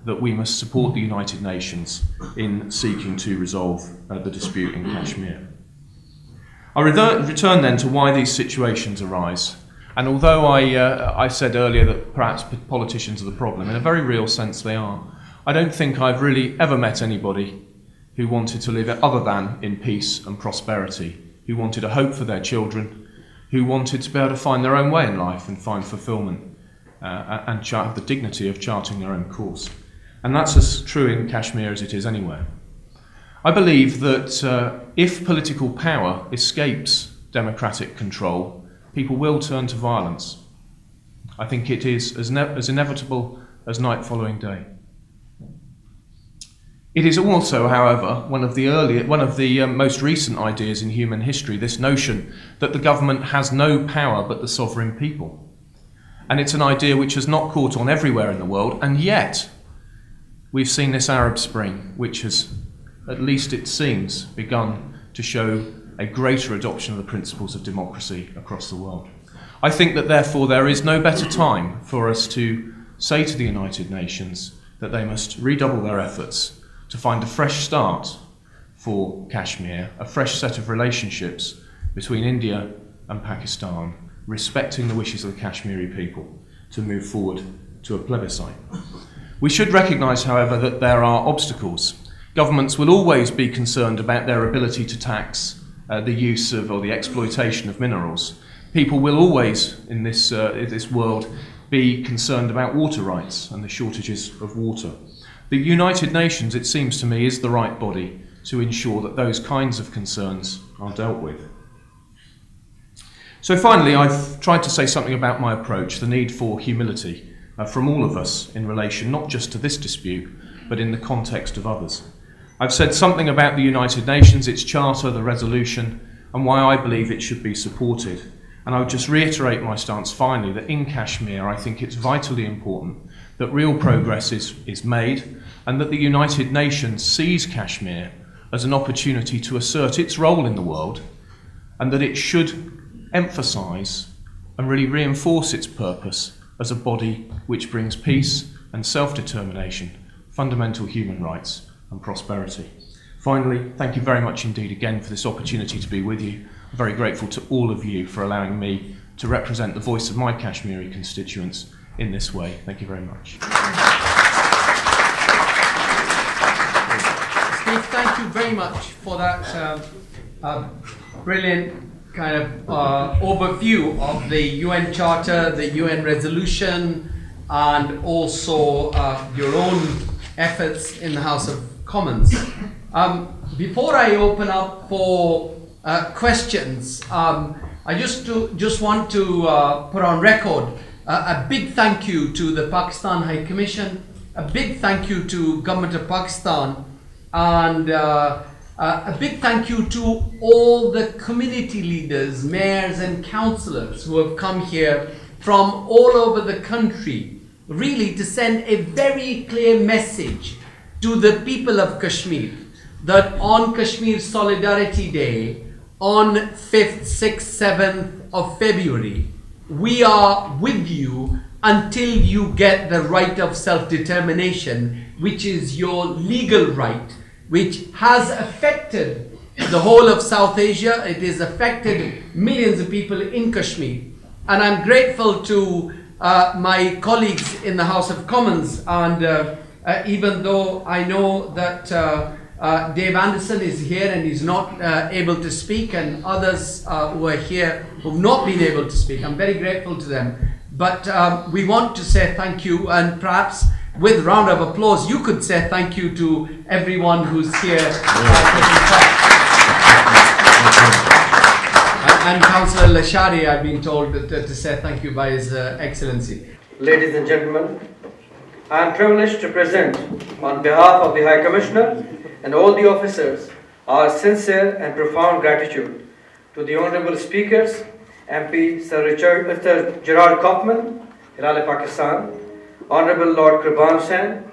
that we must support the United Nations in seeking to resolve the dispute in Kashmir. I return then to why these situations arise. And although I said earlier that perhaps politicians are the problem, in a very real sense they are, I don't think I've really ever met anybody who wanted to live other than in peace and prosperity, who wanted a hope for their children, who wanted to be able to find their own way in life and find fulfilment and have the dignity of charting their own course. And that's as true in Kashmir as it is anywhere. I believe that if political power escapes democratic control, people will turn to violence. I think it is as inevitable as night following day. It is also, however, one of the most recent ideas in human history, this notion that the government has no power but the sovereign people. And it's an idea which has not caught on everywhere in the world, and yet we've seen this Arab Spring, which has, at least it seems, begun to show a greater adoption of the principles of democracy across the world. I think that therefore there is no better time for us to say to the United Nations that they must redouble their efforts to find a fresh start for Kashmir, a fresh set of relationships between India and Pakistan, respecting the wishes of the Kashmiri people to move forward to a plebiscite. We should recognise, however, that there are obstacles. Governments will always be concerned about their ability to tax the use of or the exploitation of minerals. People will always, in this world, be concerned about water rights and the shortages of water. The United Nations, it seems to me, is the right body to ensure that those kinds of concerns are dealt with. So finally, I've tried to say something about my approach, the need for humility from all of us in relation not just to this dispute, but in the context of others. I've said something about the United Nations, its charter, the resolution, and why I believe it should be supported. And I would just reiterate my stance finally that in Kashmir, I think it's vitally important that real progress is made and that the United Nations sees Kashmir as an opportunity to assert its role in the world, and that it should emphasise and really reinforce its purpose as a body which brings peace and self-determination, fundamental human rights and prosperity. Finally, thank you very much indeed again for this opportunity to be with you. I'm very grateful to all of you for allowing me to represent the voice of my Kashmiri constituents in this way. Thank you very much. Steve, thank you very much for that brilliant kind of overview of the UN Charter, the UN resolution, and also your own efforts in the House of Commons. Before I open up for questions, I just want to put on record a big thank you to the Pakistan High Commission, a big thank you to Government of Pakistan, and a big thank you to all the community leaders, mayors and councillors who have come here from all over the country, really to send a very clear message to the people of Kashmir that on Kashmir Solidarity Day, on 5th, 6th, 7th of February, we are with you until you get the right of self-determination, which is your legal right, which has affected the whole of South Asia. It has affected millions of people in Kashmir. And I'm grateful to my colleagues in the House of Commons, and even though I know that Dave Anderson is here and he's not able to speak, and others who are here who have not been able to speak, I'm very grateful to them. But we want to say thank you, and perhaps with a round of applause you could say thank you to everyone who's here. And Councillor Lashari, I've been told to say thank you by His Excellency. Ladies and gentlemen, I am privileged to present on behalf of the High Commissioner and all the officers our sincere and profound gratitude to the Honourable Speakers, MP Sir Gerard Kaufman, Hilal Pakistan, Honourable Lord Kurban Sen,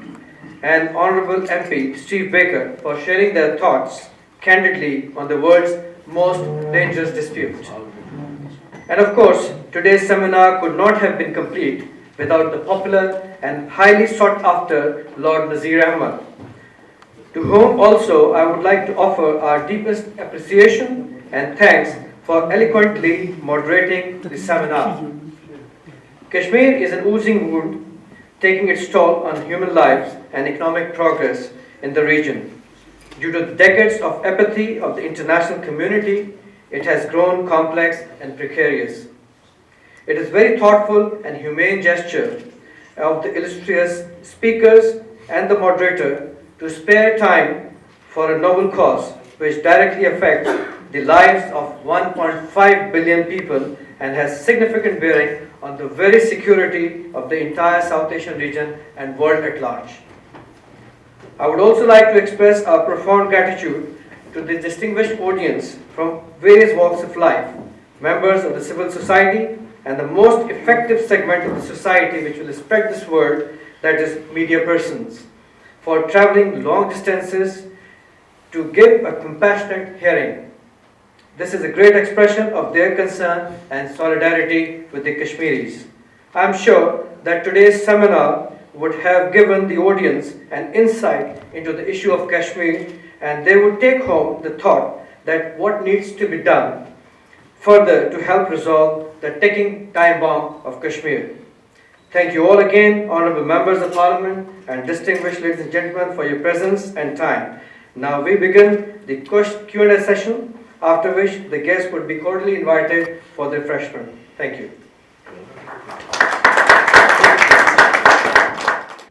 and Honourable MP Steve Baker for sharing their thoughts candidly on the world's most dangerous dispute. And of course, today's seminar could not have been complete without the popular and highly sought after Lord Nazir Ahmad, to whom also I would like to offer our deepest appreciation and thanks for eloquently moderating the seminar. Kashmir is an oozing wound, taking its toll on human lives and economic progress in the region. Due to the decades of apathy of the international community, it has grown complex and precarious. It is very thoughtful and humane gesture of the illustrious speakers and the moderator to spare time for a noble cause which directly affects the lives of 1.5 billion people and has significant bearing on the very security of the entire South Asian region and world at large. I would also like to express our profound gratitude to the distinguished audience from various walks of life, members of the civil society, and the most effective segment of the society which will spread this word, that is media persons, for traveling long distances to give a compassionate hearing. This is a great expression of their concern and solidarity with the Kashmiris. I am sure that today's seminar would have given the audience an insight into the issue of Kashmir, and they would take home the thought that what needs to be done further to help resolve the ticking time bomb of Kashmir. Thank you all again, honourable members of Parliament and distinguished ladies and gentlemen, for your presence and time. Now we begin the Q&A session, after which the guests would be cordially invited for the refreshment. Thank you.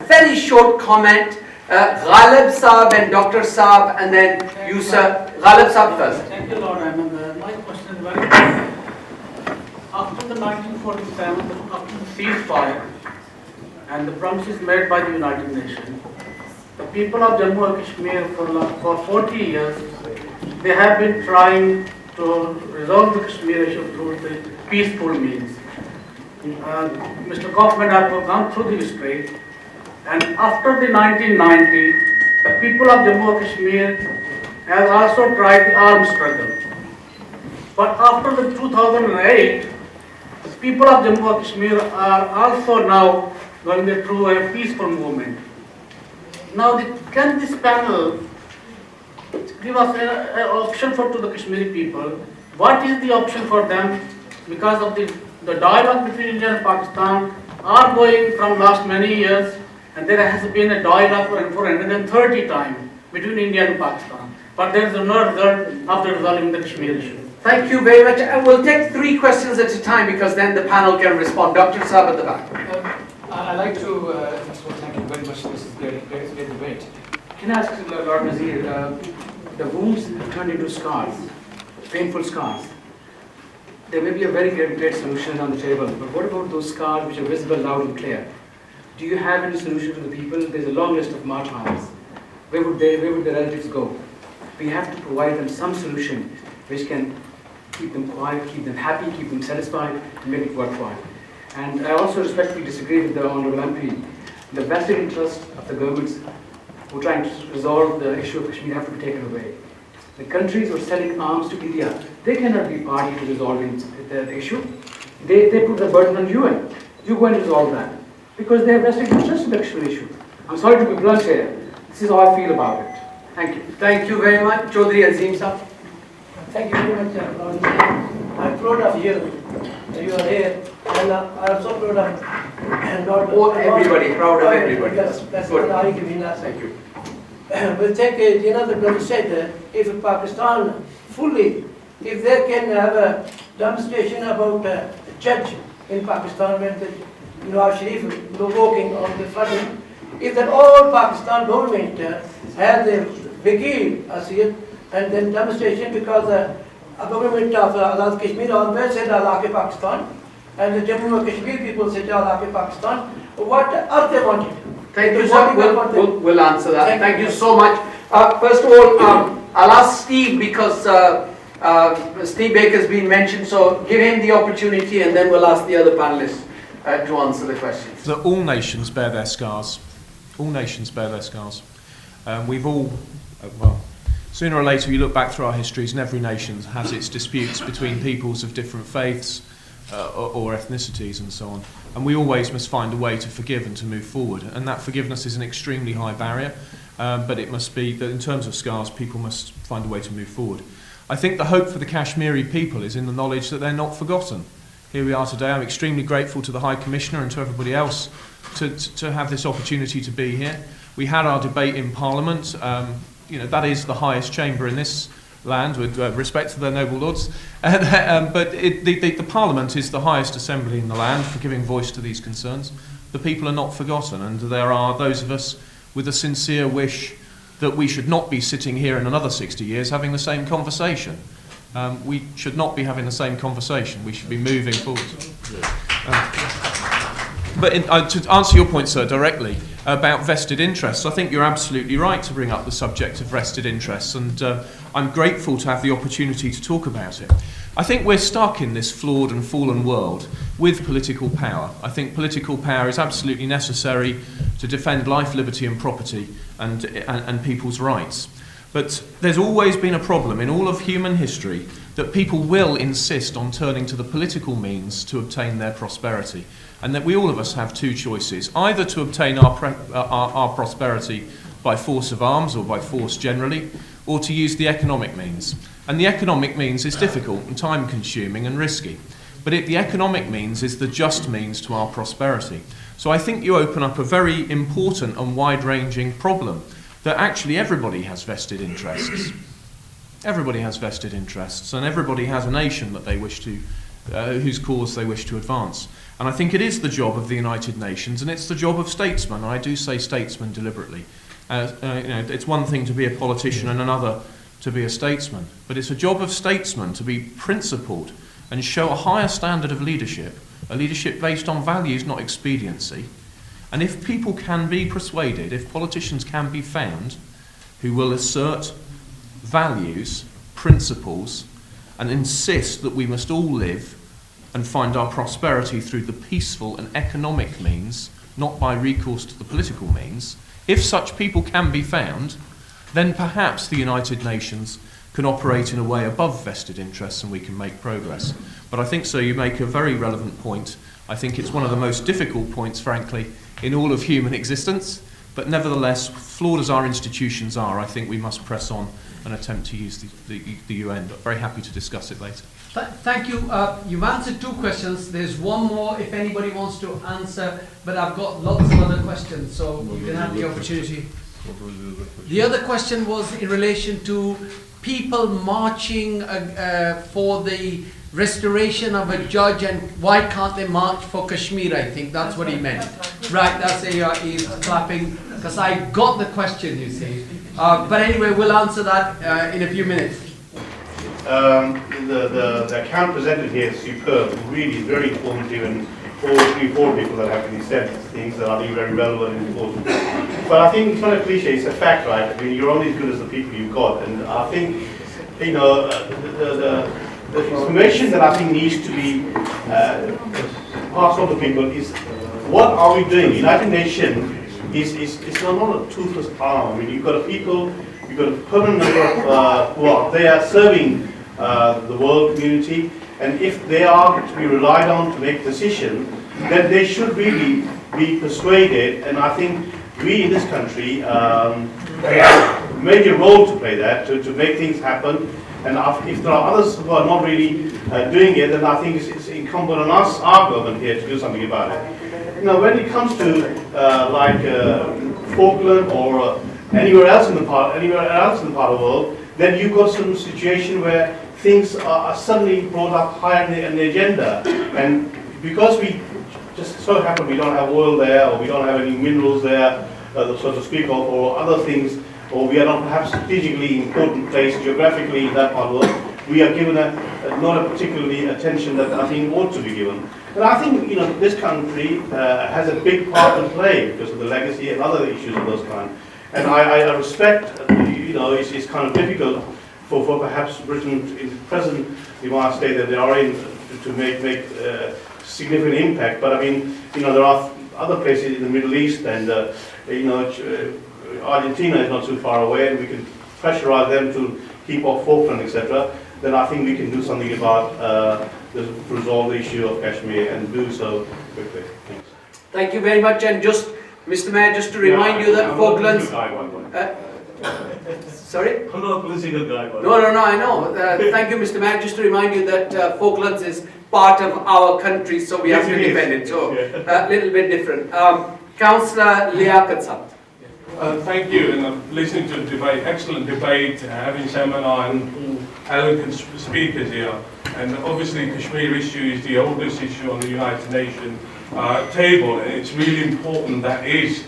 Very short comment. Ghalib Saab and Dr. Saab, and then you, sir. Ghalib Saab first. Thank you, Lord Ahmed. My question is very simple. After the 1947, after the ceasefire and the promises made by the United Nations, the people of Jammu and Kashmir for 40 years, they have been trying to resolve the Kashmir issue through the peaceful means. Mr. Kaufman has gone through the history, and after the 1990, the people of Jammu and Kashmir has also tried the armed struggle. But after the 2008, the people of Jammu and Kashmir are also now going through a peaceful movement. Now, can this panel give us an option to the Kashmiri people? What is the option for them because of the the dialogue between India and Pakistan are going from last many years, and there has been a dialogue for 430 times between India and Pakistan. But there is no result after resolving the Kashmir issue. Thank you very much. And we'll take 3 questions at a time because then the panel can respond. Dr. Saab at the back. I'd like to, first of all, thank you very much. This is great debate. Can I ask Lord Nazir, the wounds have turned into scars, painful scars. There may be a very great solution on the table, but what about those scars which are visible, loud and clear? Do you have any solution to the people? There's a long list of martyrs. Where would their relatives go? We have to provide them some solution which can keep them quiet, keep them happy, keep them satisfied, and make it worthwhile. And I also respectfully disagree with the Honourable MP. The vested interest of the governments who are trying to resolve the issue of Kashmir have to be taken away. The countries who are selling arms to India, they cannot be party to resolving the issue. They put the burden on UN. You go and resolve that. Because they have vested interest in the Kashmir issue. I'm sorry to be blunt here. This is how I feel about it. Thank you. Thank you very much. Chaudhry Azim Saab. Thank you very much, Lord. I'm proud of you. You are here. And I'm so proud of Lord. Everybody, proud of everybody. That's Good. what I give you last. Thank you. We'll take the brother said, if Pakistan fully, if they can have a demonstration about a judge in Pakistan when the Nawaz Sharif was walking on the flooding, if that all Pakistan government has a wakil, I see it, and then demonstration because the government of Azad Kashmir always said Allah ke Pakistan, and the Jammu and Kashmir people said Allah ke Pakistan. What else they wanted? Thank you, sir. We'll answer that. Thank you so much. First of all, I'll ask Steve because Steve Baker's been mentioned, so give him the opportunity and then we'll ask the other panelists to answer the questions. That all nations bear their scars. All nations bear their scars. We've all, well, sooner or later you look back through our histories and every nation has its disputes between peoples of different faiths or ethnicities and so on. And we always must find a way to forgive and to move forward. And that forgiveness is an extremely high barrier, but it must be that in terms of scars, people must find a way to move forward. I think the hope for the Kashmiri people is in the knowledge that they're not forgotten. Here we are today. I'm extremely grateful to the High Commissioner and to everybody else to have this opportunity to be here. We had our debate in Parliament. That is the highest chamber in this land, with respect to their noble lords. But the Parliament is the highest assembly in the land for giving voice to these concerns. The people are not forgotten, and there are those of us with a sincere wish that we should not be sitting here in another 60 years having the same conversation. We should not be having the same conversation. We should be moving forward. But to answer your point, sir, directly, about vested interests, I think you're absolutely right to bring up the subject of vested interests, and I'm grateful to have the opportunity to talk about it. I think we're stuck in this flawed and fallen world with political power. I think political power is absolutely necessary to defend life, liberty and property and people's rights. But there's always been a problem in all of human history that people will insist on turning to the political means to obtain their prosperity. And that we all of us have two choices, either to obtain our prosperity by force of arms or by force generally, or to use the economic means. And the economic means is difficult and time-consuming and risky. But the economic means is the just means to our prosperity. So I think you open up a very important and wide-ranging problem, that actually everybody has vested interests. Everybody has vested interests, and everybody has a nation that they wish to, whose cause they wish to advance. And I think it is the job of the United Nations, and it's the job of statesmen, and I do say statesmen deliberately. It's one thing to be a politician and another to be a statesman, but it's a job of statesmen to be principled and show a higher standard of leadership, a leadership based on values, not expediency. And if people can be persuaded, if politicians can be found who will assert values, principles, and insist that we must all live and find our prosperity through the peaceful and economic means, not by recourse to the political means, if such people can be found, then perhaps the United Nations can operate in a way above vested interests and we can make progress. But I think, sir, you make a very relevant point. I think it's one of the most difficult points, frankly, in all of human existence, But nevertheless, flawed as our institutions are, I think we must press on and attempt to use the UN. But very happy to discuss it later. Thank you. You've answered 2 questions. There's one more if anybody wants to answer, but I've got lots of other questions, so you can have the opportunity. The other question was in relation to people marching for the restoration of a judge, and why can't they march for Kashmir? I think that's what he meant. Right, that's he's clapping, because I got the question, you see. But anyway, we'll answer that in a few minutes. The account presented here is superb, really very informative, and all 4 people that have been said things that I think are very relevant and important. But I think it's not a cliche, it's a fact, right? I mean, you're only as good as the people you've got, and I think, you know, the information that I think needs to be passed on to people is, what are we doing? United Nations is not a toothless arm. I mean, you've got a people, you've got a permanent number of who are there serving the world community, and if they are to be relied on to make decisions, then they should really be persuaded, and I think we in this country have a major role to play that, to make things happen. And if there are others who are not really doing it, then I think it's incumbent on us, our government here, to do something about it. Now, when it comes to like Falkland or anywhere else in the part of the world, then you've got some situation where things are suddenly brought up higher in the agenda, and because we just so happen we don't have oil there, or we don't have any minerals there, so to speak, or other things, or we are not perhaps strategically important place geographically in that part of the world, we are given not a particularly attention that I think ought to be given. And I think, you know, this country has a big part to play because of the legacy and other issues of those kind. And I respect, you know, it's kind of difficult for perhaps Britain in the present demand state that they are in to make significant impact. But I mean, you know, there are other places in the Middle East, and you know, Argentina is not too far away, and we can pressurize them to keep off Falkland, etc. Then I think we can do something about to resolve the issue of Kashmir, and do so quickly. Thanks. Thank you very much. And just, Mr. Mayor, just to remind you that Falklands. Sorry? I'm not a political guy. No, I know. Thank you, Mr. Mayor. Just to remind you that Falklands is part of our country, so we have to defend it. So a little bit different. Councillor Liaquat Sahab. Thank you, and I'm listening to the debate, excellent debate, having seminar and eloquent speakers here. And obviously Kashmir issue is the oldest issue on the United Nations table, and it's really important that is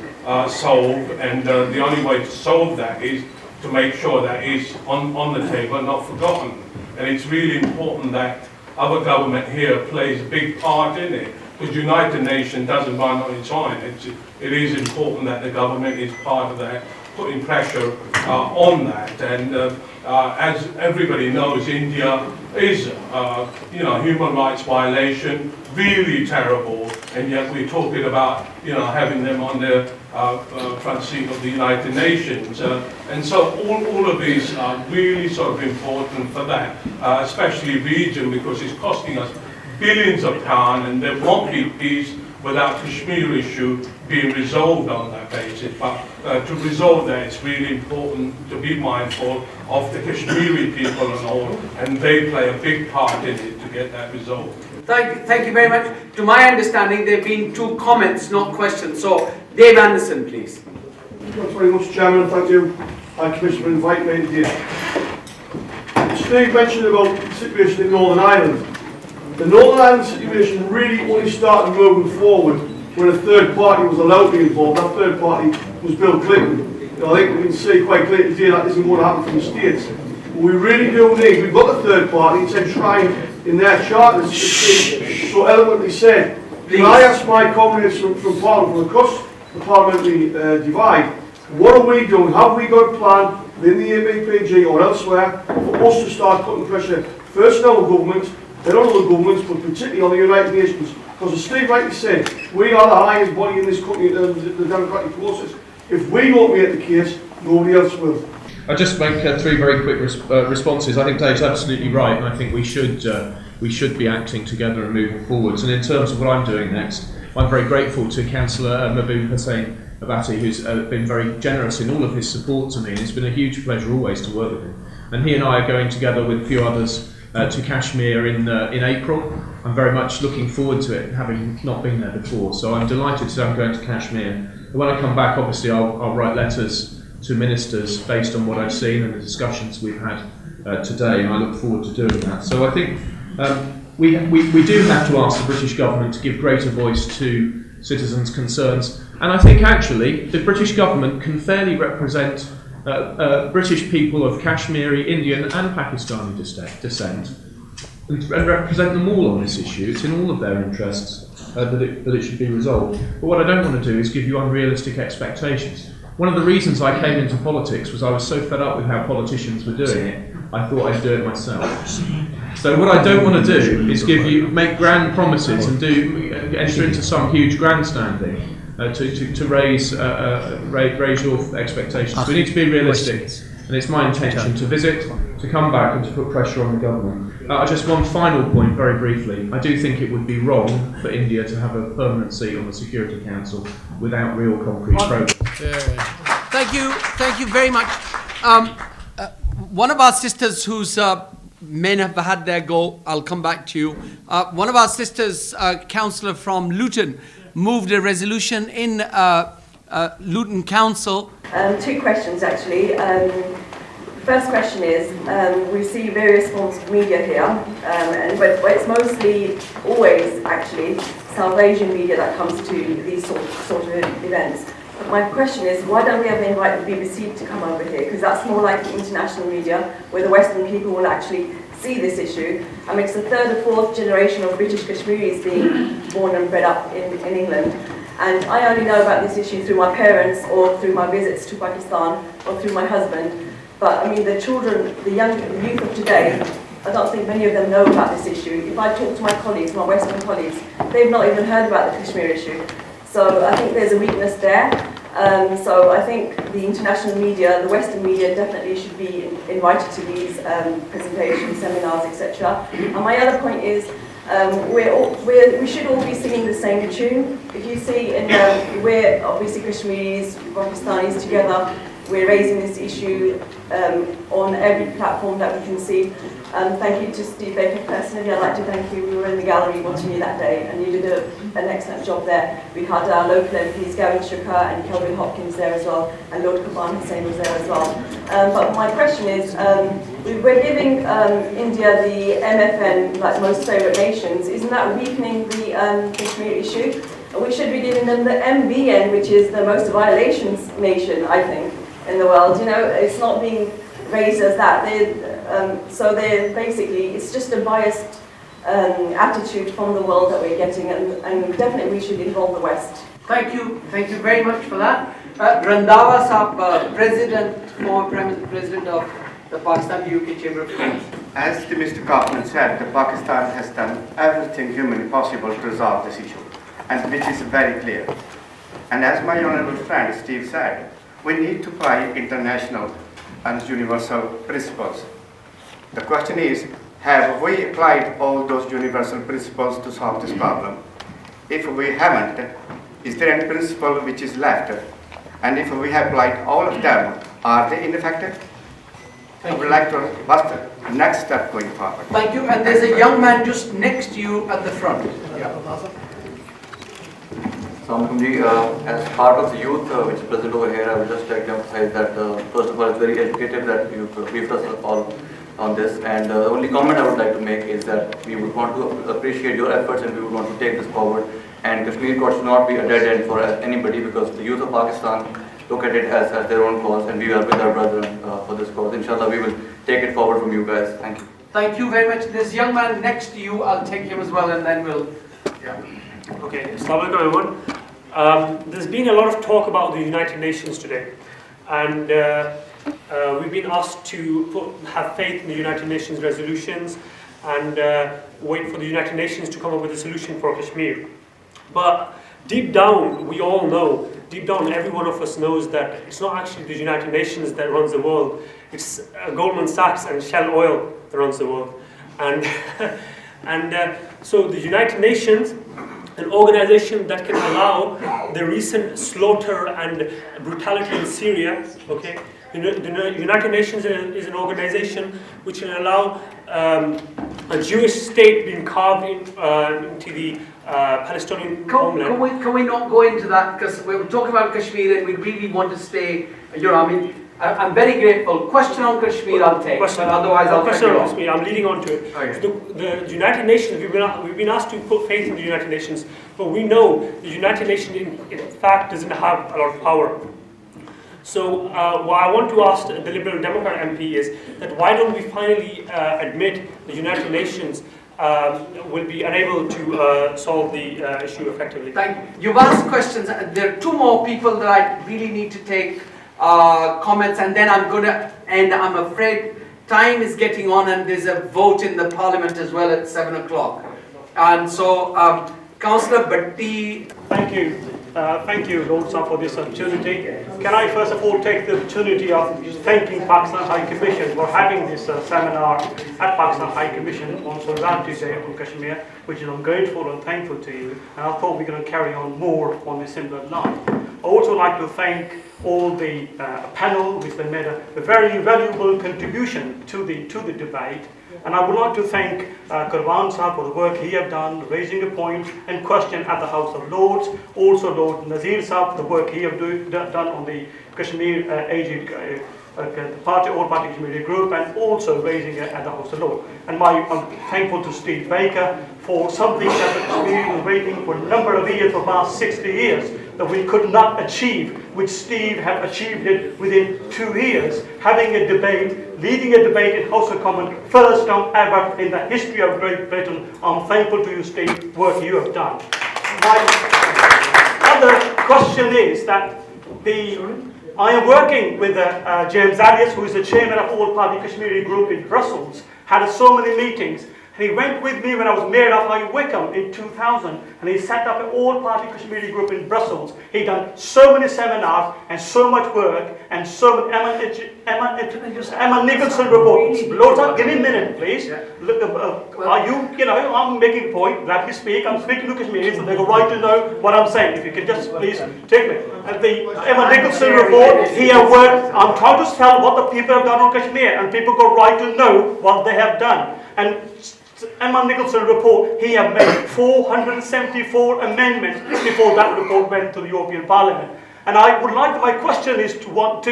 solved, and the only way to solve that is to make sure that is on the table and not forgotten. And it's really important that our government here plays a big part in it, because the United Nations doesn't run on its own. It is important that the government is part of that, putting pressure on that. And as everybody knows, India is, you know, human rights violation, really terrible, and yet we're talking about, you know, having them on the front seat of the United Nations. And so all of these are really sort of important for that, especially region, because it's costing us billions of pounds, and there won't be peace without Kashmir issue being resolved on that basis. But to resolve that, it's really important to be mindful of the Kashmiri people and all, and they play a big part in it to get that resolved. Thank you very much. To my understanding, there have been 2 comments, not questions. So, Dave Anderson, please. Thanks very much, Chairman. Thank you, High Commissioner, for inviting me here. Steve mentioned about the situation in Northern Ireland. The Northern Ireland situation really only started moving forward when a third party was allowed to be involved. That third party was Bill Clinton. You know, I think we can see quite clearly today that isn't going to happen from the States. But we really do need, we've got a third party, it's enshrined in their charters, it's so eloquently said. Can I ask my comrades from Parliament, from across the parliamentary divide, what are we doing? Have we got a plan within the ABPG or elsewhere for us to start putting pressure, first on our government, then on other governments, but particularly on the United Nations? Because as Steve rightly said, we are the highest body in this country in terms of the democratic process. If we don't make the case, nobody else will. I'll just make 3 very quick responses. I think Dave's absolutely right, and I think we should be acting together and moving forwards. And in terms of what I'm doing next, I'm very grateful to Councillor Mahbub Hussain Abati, who's been very generous in all of his support to me, and it's been a huge pleasure always to work with him. And he and I are going together with a few others to Kashmir in April. I'm very much looking forward to it, having not been there before. So I'm delighted that I'm going to Kashmir. And when I come back, obviously, I'll write letters to ministers based on what I've seen and the discussions we've had today, and I look forward to doing that. So I think we do have to ask the British government to give greater voice to citizens' concerns, and I think actually the British government can fairly represent British people of Kashmiri, Indian and Pakistani descent, and represent them all on this issue. It's in all of their interests that it should be resolved. But what I don't want to do is give you unrealistic expectations. One of the reasons I came into politics was I was so fed up with how politicians were doing it, I thought I'd do it myself. So what I don't want to do is make grand promises and enter into some huge grandstanding to raise your expectations. We need to be realistic, and it's my intention to visit, to come back, and to put pressure on the government. Just one final point, very briefly. I do think it would be wrong for India to have a permanent seat on the Security Council without real concrete progress. Thank you very much. One of our sisters whose men have had their go, I'll come back to you. One of our sisters, councillor from Luton, moved a resolution in Luton Council. Two questions actually. First question is, we see various forms of media here, but it's mostly always actually South Asian media that comes to these sort of events. But my question is, why don't we ever invite the BBC to come over here? Because that's more like the international media, where the Western people will actually see this issue. I mean, it's the third or fourth generation of British Kashmiris being born and bred up in England. And I only know about this issue through my parents or through my visits to Pakistan or through my husband. But I mean, the children, the youth of today, I don't think many of them know about this issue. If I talk to my colleagues, my Western colleagues, they've not even heard about the Kashmir issue. So I think there's a weakness there. So I think the international media, the Western media, definitely should be invited to these presentations, seminars, etc. And my other point is, we should all be singing the same tune. If you see, we're obviously Kashmiris, Pakistanis together. We're raising this issue on every platform that we can see. Thank you to TVapex personally. I'd like to thank you. We were in the gallery watching you that day, and you did an excellent job there. We had our local MPs, Gavin Shukar and Kelvin Hopkins there as well, and Lord Kaban Hussain was there as well. But my question is, we're giving India the MFN, like most favourite nations. Isn't that weakening the Kashmir issue? We should be giving them the MBN, which is the most violations nation, I think, in the world. You know, it's not being raised as that. So they're basically, it's just a biased attitude from the world that we're getting, and definitely we should involve the West. Thank you very much for that. Randhawa Saab, former President of the Pakistan UK Chamber of Commerce. As Mr. Kaufman said, Pakistan has done everything humanly possible to resolve this issue, and which is very clear. And as my honourable friend Steve said, we need to apply international and universal principles. The question is, have we applied all those universal principles to solve this problem? If we haven't, is there any principle which is left? And if we have applied all of them, are they ineffective? I would like to ask what's the next step going forward. Thank you. And there's a young man just next to you at the front. As part of the youth which is present over here, I would just like to emphasize that first of all, it's very educative that you've briefed us all on this, and the only comment I would like to make is that we would want to appreciate your efforts and we would want to take this forward, and Kashmir Court should not be a dead end for anybody, because the youth of Pakistan look at it as their own cause, and we are with our brethren for this cause. Inshallah, we will take it forward from you guys. Thank you. Thank you very much. This young man next to you, I'll take him as well, and then we'll... Okay, Assalamu alaikum everyone. There's been a lot of talk about the United Nations today, and we've been asked to have faith in the United Nations resolutions and wait for the United Nations to come up with a solution for Kashmir. But deep down, we all know, deep down every one of us knows that it's not actually the United Nations that runs the world, it's Goldman Sachs and Shell Oil that runs the world. And so the United Nations an organization that can allow the recent slaughter and brutality in Syria, okay? The United Nations is an organization which can allow a Jewish state being carved into the Palestinian homeland. Can we not go into that, because we're talking about Kashmir and we really want to stay, I'm very grateful. Question on Kashmir I'll take, but otherwise I'll question cut you on off. Kashmir, I'm leading on to it. Okay. The United Nations, we've been asked to put faith in the United Nations, but we know the United Nations in fact doesn't have a lot of power. So what I want to ask the Liberal Democrat MP is that why don't we finally admit the United Nations will be unable to solve the issue effectively? Thank you. You've asked questions. There are two more people that I really need to take comments, and then I'm going to end. I'm afraid time is getting on and there's a vote in the Parliament as well at 7 o'clock. And so, Councillor Bhatti. Thank you, Lord Sir, for this opportunity. Can I first of all take the opportunity of thanking Pakistan High Commission for having this seminar at Pakistan High Commission on Solidarity Day on Kashmir, which I'm grateful and thankful to you, and I thought we're going to carry on more on this similar line. I also like to thank all the panel, which they made a very valuable contribution to the debate. And I would like to thank Karwan Sahab for the work he has done, raising a point and question at the House of Lords. Also Lord Nazir Sahab for the work he has done on the Kashmir AG all-party Kashmiri group, and also raising it at the House of Lords. And I'm thankful to Steve Baker for something that the Kashmiri has been waiting for a number of years, for the past 60 years, that we could not achieve, which Steve had achieved it within 2 years, having a debate, leading a debate in House of Commons, first time ever in the history of Great Britain. I'm thankful to you, Steve, work you have done. My other question is that I am working with James Alias, who is the chairman of All-Party Kashmiri Group in Brussels, had so many meetings. He went with me when I was mayor of High Wycombe in 2000, and he set up an all-party Kashmiri group in Brussels. He done so many seminars and so much work and so many Emma Nicholson reports. Lord, give me a minute, please. Look, I'm making a point. Let me speak. I'm speaking to Kashmiris, and they have a right to know what I'm saying. If you can just please take me. And the Emma Nicholson report, he has worked. I'm trying to tell what the people have done on Kashmir, and people got a right to know what they have done. And Emma Nicholson report, he had made 474 amendments before that report went to the European Parliament. And I would like, my question is to what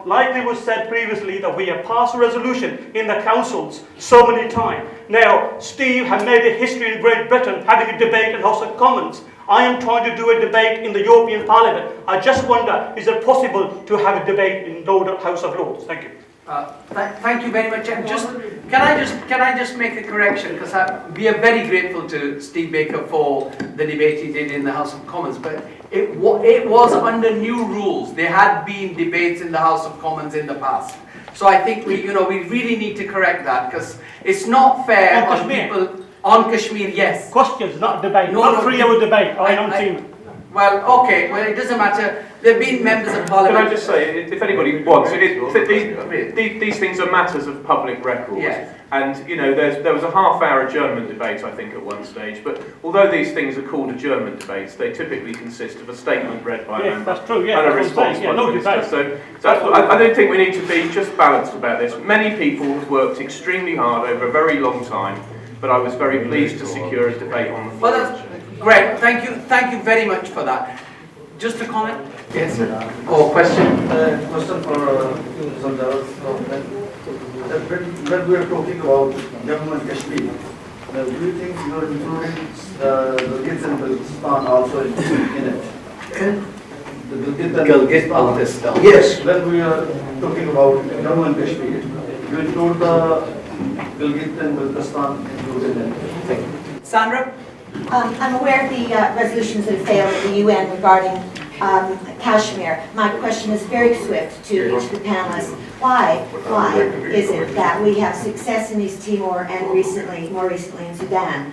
likely was said previously, that we have passed a resolution in the councils so many times. Now, Steve had made a history in Great Britain, having a debate in House of Commons. I am trying to do a debate in the European Parliament. I just wonder, is it possible to have a debate in the House of Lords? Thank you. Thank you very much. And can I just make a correction, because we are very grateful to Steve Baker for the debate he did in the House of Commons, but it was under new rules. There had been debates in the House of Commons in the past. So I think we really need to correct that, because it's not fair on people on Kashmir. Yes. Questions, not debate. Not 3-hour debate. Well, okay. Well, it doesn't matter. There have been members of Parliament. Can I just say, if anybody wants, these things are matters of public record. Yes. And there was a half-hour German debate, I think, at one stage. But although these things are called German debates, they typically consist of a statement read by a member that's true, yeah, and a response by the minister. So I don't think we need to be just balanced about this. Many people have worked extremely hard over a very long time, but I was very pleased to secure a debate on the floor. Well, that's great. Thank you very much for that. Just a comment? Yes, sir. Or question? Question for when we are talking about Jammu and Kashmir, do you think you are including the Gilgit and Baltistan also in it? The Gilgit and Baltistan. Yes, when we are talking about Jammu and Kashmir, you include the Gilgit and Baltistan included in it. Thank you. Sandra? I'm aware of the resolutions that have failed at the UN regarding Kashmir. My question is very swift to each of the panelists. Why is it that we have success in East Timor and more recently in Sudan?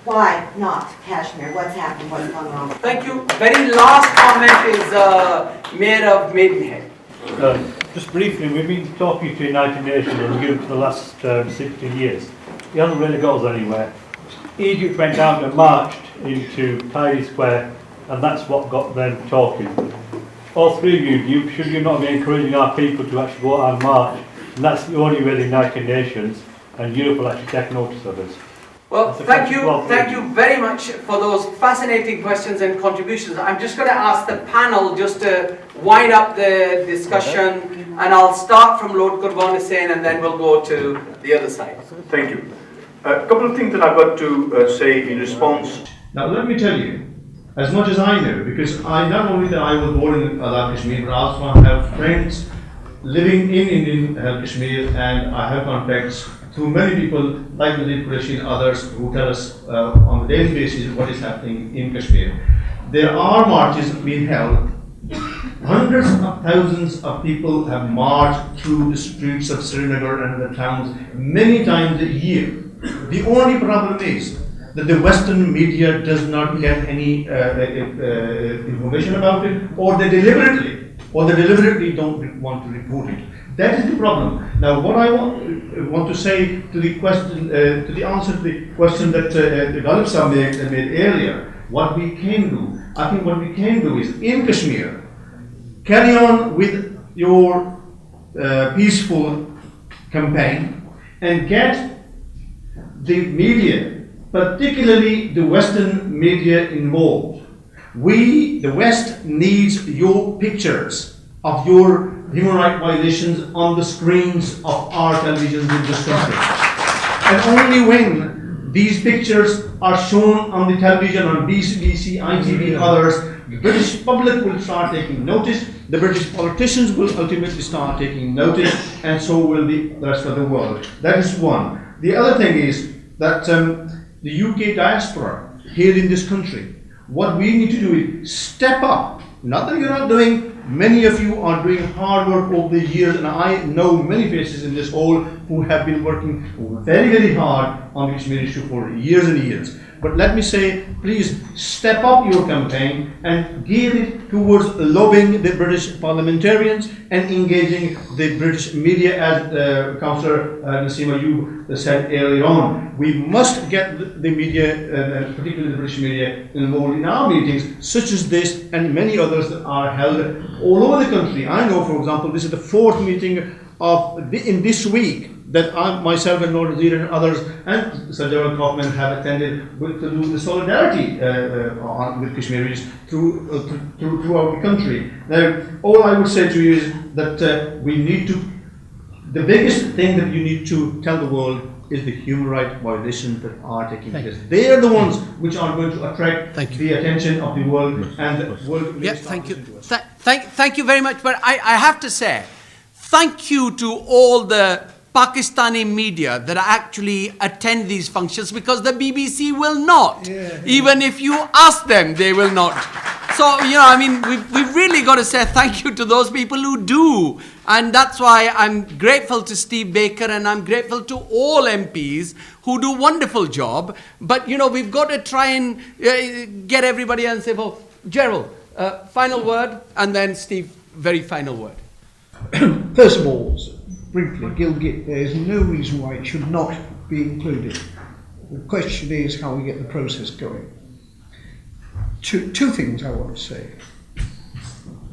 Why not Kashmir? What's happened? What's gone wrong? Thank you. Very last comment is Mayor of Maidenhead. Just briefly, we've been talking to United Nations and you for the last 60 years. It hasn't really got us anywhere. Egypt went down and marched into Tahrir Square, and that's what got them talking. All three of you should you not be encouraging our people to actually go out and march? And that's the only way the United Nations and Europe will actually take notice of us. Well, thank you very much for those fascinating questions and contributions. I'm just going to ask the panel just to wind up the discussion, and I'll start from Lord Qurban Hussain and then we'll go to the other side. Thank you. A couple of things that I've got to say in response. Now let me tell you, as much as I know, because I not only that I was born in Kashmir, but I also have friends living in Indian Kashmir, and I have contacts through many people like Nadeem Qureshi and others who tell us on a daily basis what is happening in Kashmir. There are marches being held. Hundreds of thousands of people have marched through the streets of Srinagar and other towns many times a year. The only problem is that the Western media does not get any information about it, or they deliberately don't want to report it. That is the problem. Now, what I want to say to the question, to the answer to the question that the Ghalib Sahib made earlier, what we can do, I think what we can do is in Kashmir, carry on with your peaceful campaign and get the media, particularly the Western media, involved. We, the West, needs your pictures of your human rights violations on the screens of our televisions in this country. And only when these pictures are shown on the television, on BBC, ITV and others, the British public will start taking notice, the British politicians will ultimately start taking notice, and so will the rest of the world. That is one. The other thing is that the UK diaspora here in this country, what we need to do is step up. Not that you're not doing, many of you are doing hard work over the years, and I know many faces in this hall who have been working very, very hard on the Kashmir issue for years and years. But let me say, please step up your campaign and gear it towards lobbying the British parliamentarians and engaging the British media, as Councillor Naseem Ayub said earlier on. We must get the media, particularly the British media, involved in our meetings, such as this and many others that are held all over the country. I know, for example, this is the 4th meeting in this week that I, myself and Lord Nazir and others and Sir Gerald Kaufman have attended to do the solidarity with Kashmiris throughout the country. Now, all I would say to you is that we need to, the biggest thing that you need to tell the world is the human rights violations that are taking place. They are the ones which are going to attract the attention of the world, and the world will start listening to us. Thank you very much. But I have to say, thank you to all the Pakistani media that actually attend these functions, because the BBC will not. Even if you ask them, they will not. So, you know, I mean, we've really got to say thank you to those people who do. And that's why I'm grateful to Steve Baker, and I'm grateful to all MPs who do a wonderful job. But, you know, we've got to try and get everybody and say, well, Gerald, final word, and then Steve, very final word. First of all, briefly, Gilgit, there is no reason why it should not be included. The question is how we get the process going. Two things I want to say.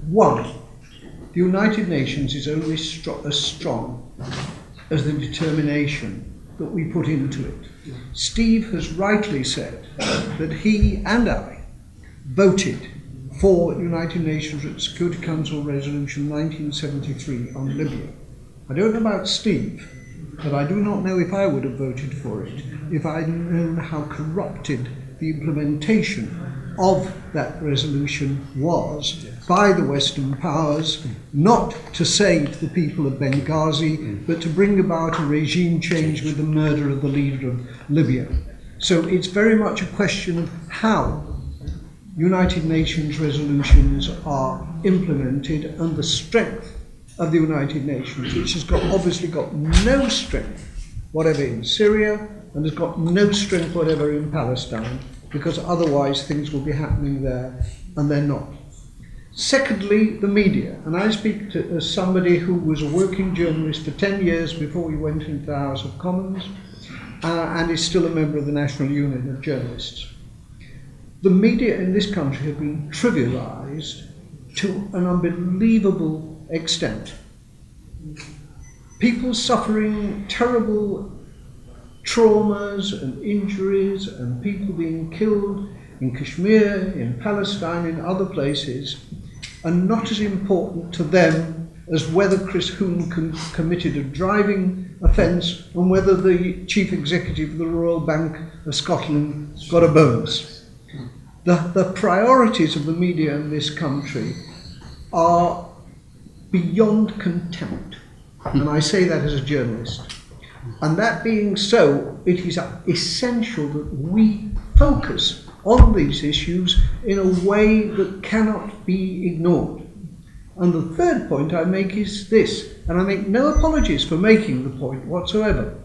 One, the United Nations is only as strong as the determination that we put into it. Steve has rightly said that he and I voted for United Nations Security Council Resolution 1973 on Libya. I don't know about Steve, but I do not know if I would have voted for it if I had known how corrupted the implementation of that resolution was by the Western powers, not to save the people of Benghazi, but to bring about a regime change with the murder of the leader of Libya. So it's very much a question of how United Nations resolutions are implemented and the strength of the United Nations, which has obviously got no strength whatever in Syria and has got no strength whatever in Palestine, because otherwise things will be happening there, and they're not. Secondly, the media, and I speak as somebody who was a working journalist for 10 years before we went into the House of Commons, and is still a member of the National Union of Journalists. The media in this country have been trivialised to an unbelievable extent. People suffering terrible traumas and injuries and people being killed in Kashmir, in Palestine, in other places, are not as important to them as whether Chris Huhne committed a driving offence and whether the Chief Executive of the Royal Bank of Scotland got a bonus. The priorities of the media in this country are beyond contempt, and I say that as a journalist. And that being so, it is essential that we focus on these issues in a way that cannot be ignored. And the third point I make is this, and I make no apologies for making the point whatsoever.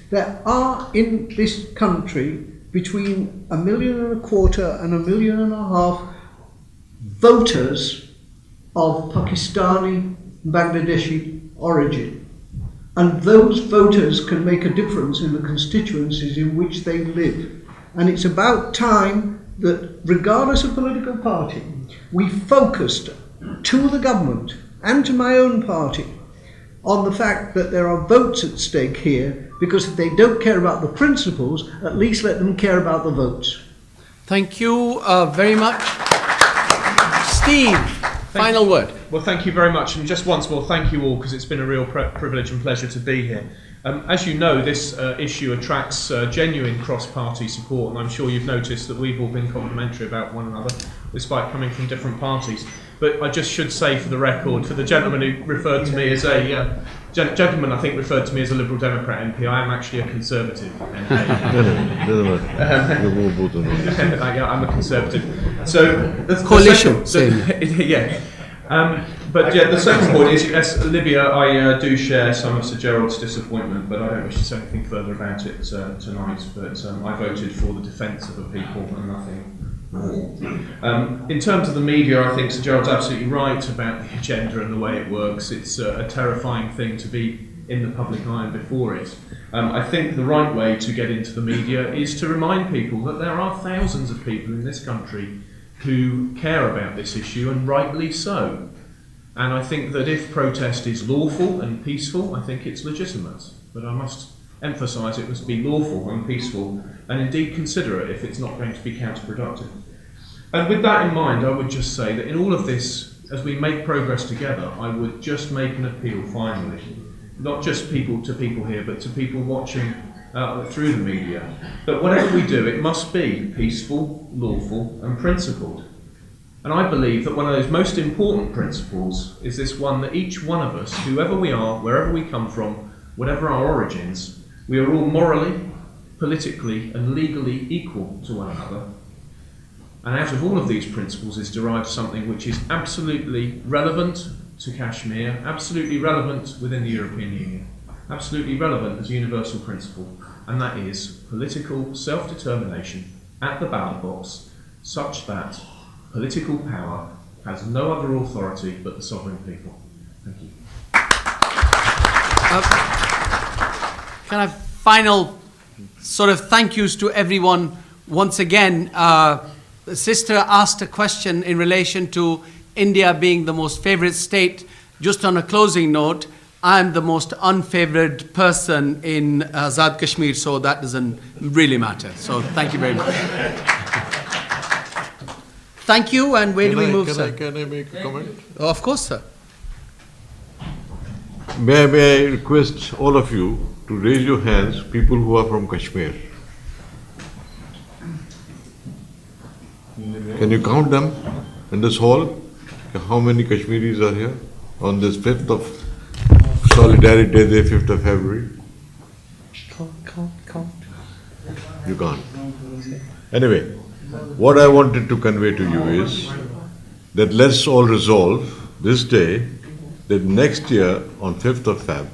There are in this country between 1.25 million and 1.5 million voters of Pakistani, Bangladeshi origin. And those voters can make a difference in the constituencies in which they live. And it's about time that, regardless of political party, we focused to the government and to my own party on the fact that there are votes at stake here, because if they don't care about the principles, at least let them care about the votes. Thank you very much. Steve, final word. Well, thank you very much, and just once more, thank you all, because it's been a real privilege and pleasure to be here. As you know, this issue attracts genuine cross-party support, and I'm sure you've noticed that we've all been complimentary about one another, despite coming from different parties. But I just should say, for the record, for the gentleman who referred to me as a gentleman, I think referred to me as a Liberal Democrat MP, I am actually a Conservative MP. I'm a Conservative. So the coalition. Yeah. But yeah, the second point is, yes, Libya, I do share some of Sir Gerald's disappointment, but I don't wish to say anything further about it tonight. But I voted for the defence of a people and nothing more. In terms of the media, I think Sir Gerald's absolutely right about the agenda and the way it works. It's a terrifying thing to be in the public eye and before it. I think the right way to get into the media is to remind people that there are thousands of people in this country who care about this issue, and rightly so. And I think that if protest is lawful and peaceful, I think it's legitimate. But I must emphasise it must be lawful and peaceful, and indeed considerate if it's not going to be counterproductive. And with that in mind, I would just say that in all of this, as we make progress together, I would just make an appeal finally, not just to people here, but to people watching through the media, that whatever we do, it must be peaceful, lawful and principled. And I believe that one of those most important principles is this one, that each one of us, whoever we are, wherever we come from, whatever our origins, we are all morally, politically and legally equal to one another. And out of all of these principles is derived something which is absolutely relevant to Kashmir, absolutely relevant within the European Union, absolutely relevant as a universal principle, and that is political self-determination at the ballot box, such that political power has no other authority but the sovereign people. Thank you. Kind of final sort of thank yous to everyone once again. The sister asked a question in relation to India being the most favourite state. Just on a closing note, I'm the most unfavoured person in Azad Kashmir, so that doesn't really matter. So thank you very much. Thank you, and where do we move, sir? Can I make a comment? Oh, of course, sir. May I request all of you to raise your hands, people who are from Kashmir. Can you count them in this hall? How many Kashmiris are here on this 5th of Solidarity Day, 5th of February? Count. You can't. Anyway, what I wanted to convey to you is that let's all resolve this day that next year on 5th of Feb,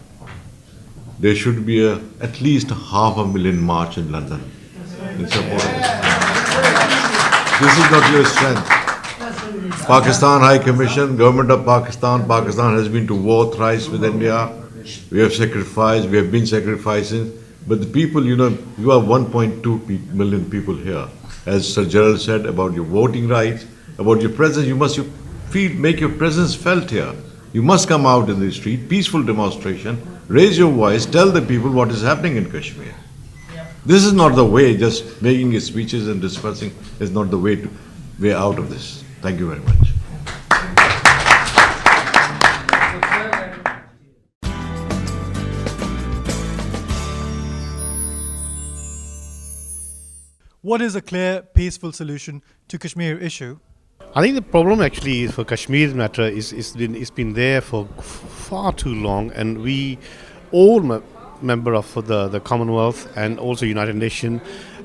there should be at least 500,000 march in London in support of this. This is not your strength. Pakistan High Commission, Government of Pakistan, Pakistan has been to war thrice with India. We have sacrificed, we have been sacrificing. But the people, you are 1.2 million people here. As Sir Gerald said about your voting rights, about your presence, you must make your presence felt here. You must come out in the street, peaceful demonstration, raise your voice, tell the people what is happening in Kashmir. This is not the way, just making speeches and discussing is not the way out of this. Thank you very much. What is a clear, peaceful solution to Kashmir issue? I think the problem actually is for Kashmir's matter it's been there for far too long, and we all member of the Commonwealth and also United Nations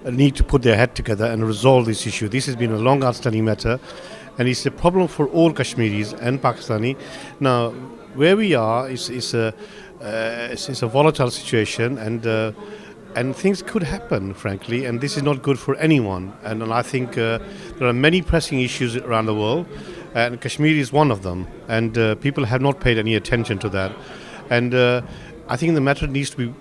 need to put their head together and resolve this issue. This has been a long outstanding matter, and it's a problem for all Kashmiris and Pakistani. Now, where we are is a volatile situation, and things could happen, frankly, and this is not good for anyone. And I think there are many pressing issues around the world, and Kashmir is one of them, and people have not paid any attention to that. And I think the matter needs to be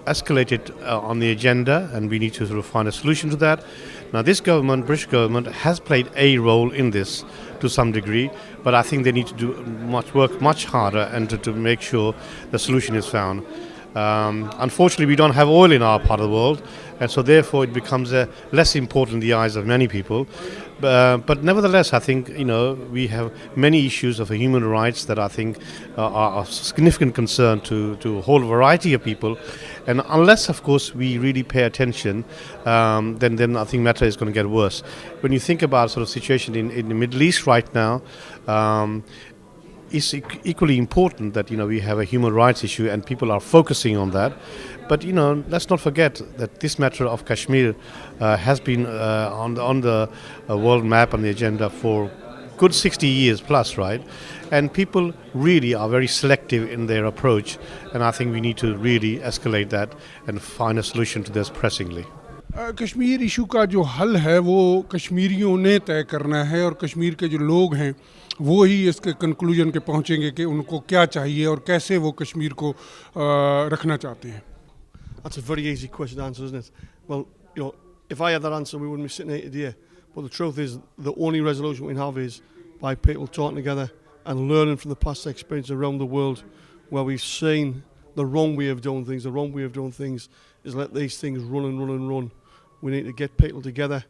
escalated on the agenda, and we need to sort of find a solution to that. Now, this government, British government, has played a role in this to some degree, but I think they need to work much harder and to make sure the solution is found. Unfortunately, we don't have oil in our part of the world, and so therefore it becomes less important in the eyes of many people. But nevertheless, I think we have many issues of human rights that I think are of significant concern to a whole variety of people. And unless, of course, we really pay attention, then I think matter is going to get worse. When you think about sort of situation in the Middle East right now. It's equally important that we have a human rights issue and people are focusing on that. But let's not forget that this matter of Kashmir has been on the world map on the agenda for good 60 years plus, right? And people really are very selective in their approach, and I think we need to really escalate that and find a solution to this pressingly. Kashmir issue का जो हल है वो कश्मीरियों ने तय करना है, और कश्मीर के जो लोग हैं वो ही इसके कंक्लूजन के पहुंचेंगे कि उनको क्या चाहिए और कैसे वो कश्मीर को रखना चाहते हैं. That's a very easy question to answer, isn't it? Well, if I had that answer, we wouldn't be sitting here today. But the truth is, the only resolution we have is by people talking together and learning from the past experience around the world, where we've seen the wrong way of doing things. The wrong way of doing things is let these things run and run and run. We need to get people together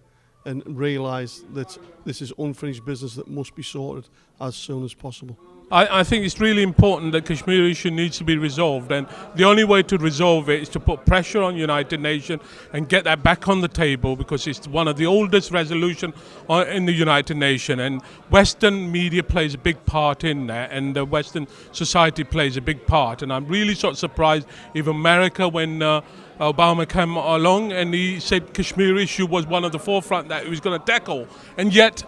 and realise that this is unfinished business that must be sorted as soon as possible. I think it's really important that Kashmir issue needs to be resolved, and the only way to resolve it is to put pressure on United Nations and get that back on the table, because it's one of the oldest resolutions in the United Nations, and Western media plays a big part in that, and the Western society plays a big part. And I'm really sort of surprised if America, when Obama came along and he said Kashmir issue was one of the forefront that he was going to tackle, and yet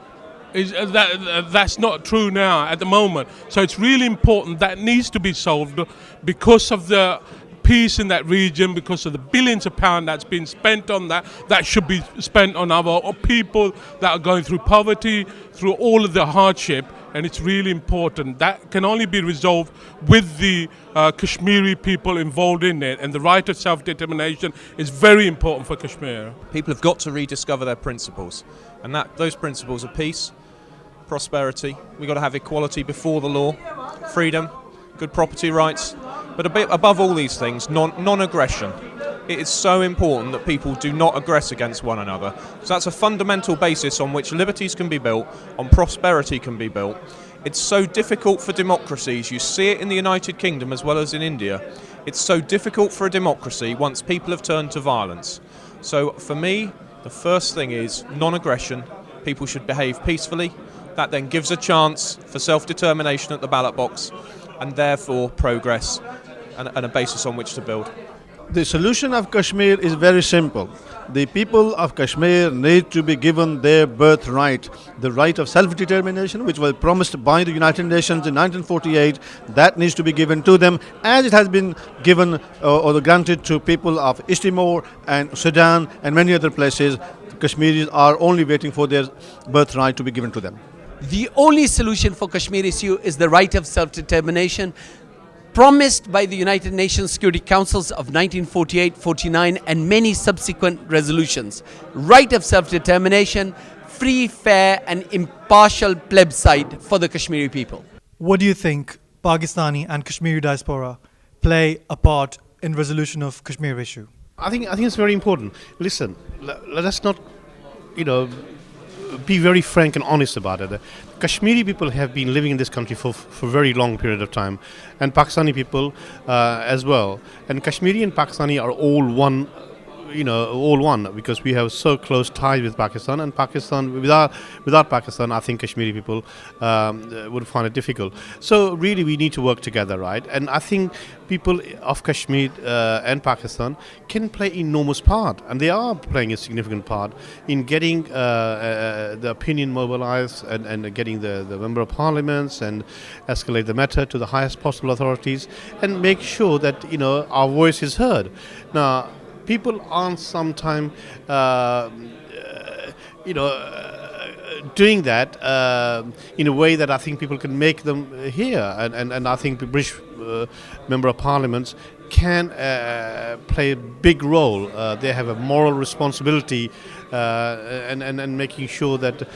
that's not true now at the moment. So it's really important that needs to be solved because of the peace in that region, because of the billions of pounds that's been spent on that should be spent on other people that are going through poverty, through all of the hardship. And it's really important. That can only be resolved with the Kashmiri people involved in it, and the right of self-determination is very important for Kashmir. People have got to rediscover their principles, and those principles are peace, prosperity. We've got to have equality before the law, freedom, good property rights, but above all these things, non-aggression. It is so important that people do not aggress against one another. So that's a fundamental basis on which liberties can be built, on prosperity can be built. It's so difficult for democracies. You see it in the United Kingdom as well as in India. It's so difficult for a democracy once people have turned to violence. So for me, the first thing is non-aggression. People should behave peacefully. That then gives a chance for self-determination at the ballot box, and therefore progress and a basis on which to build. The solution of Kashmir is very simple. The people of Kashmir need to be given their birthright, the right of self-determination, which was promised by the United Nations in 1948. That needs to be given to them, as it has been given or granted to people of East Timor and Sudan and many other places. Kashmiris are only waiting for their birthright to be given to them. The only solution for Kashmir issue is the right of self-determination. promised by the United Nations Security Councils of 1948, 49 and many subsequent resolutions. Right of self-determination, free, fair and impartial plebiscite for the Kashmiri people. What do you think Pakistani and Kashmiri diaspora play a part in resolution of Kashmir issue? I think it's very important. Listen, let us not, be very frank and honest about it. Kashmiri people have been living in this country for a very long period of time, and Pakistani people as well. And Kashmiri and Pakistani are all one, because we have so close ties with Pakistan, and Pakistan, without Pakistan, I think Kashmiri people would find it difficult. So really we need to work together, right? And I think people of Kashmir and Pakistan can play enormous part, and they are playing a significant part in getting the opinion mobilized and getting the member of parliaments and escalate the matter to the highest possible authorities and make sure that our voice is heard. Now, people aren't sometimes, doing that in a way that I think people can make them hear, and I think the British member of parliaments can play a big role. They have a moral responsibility and making sure that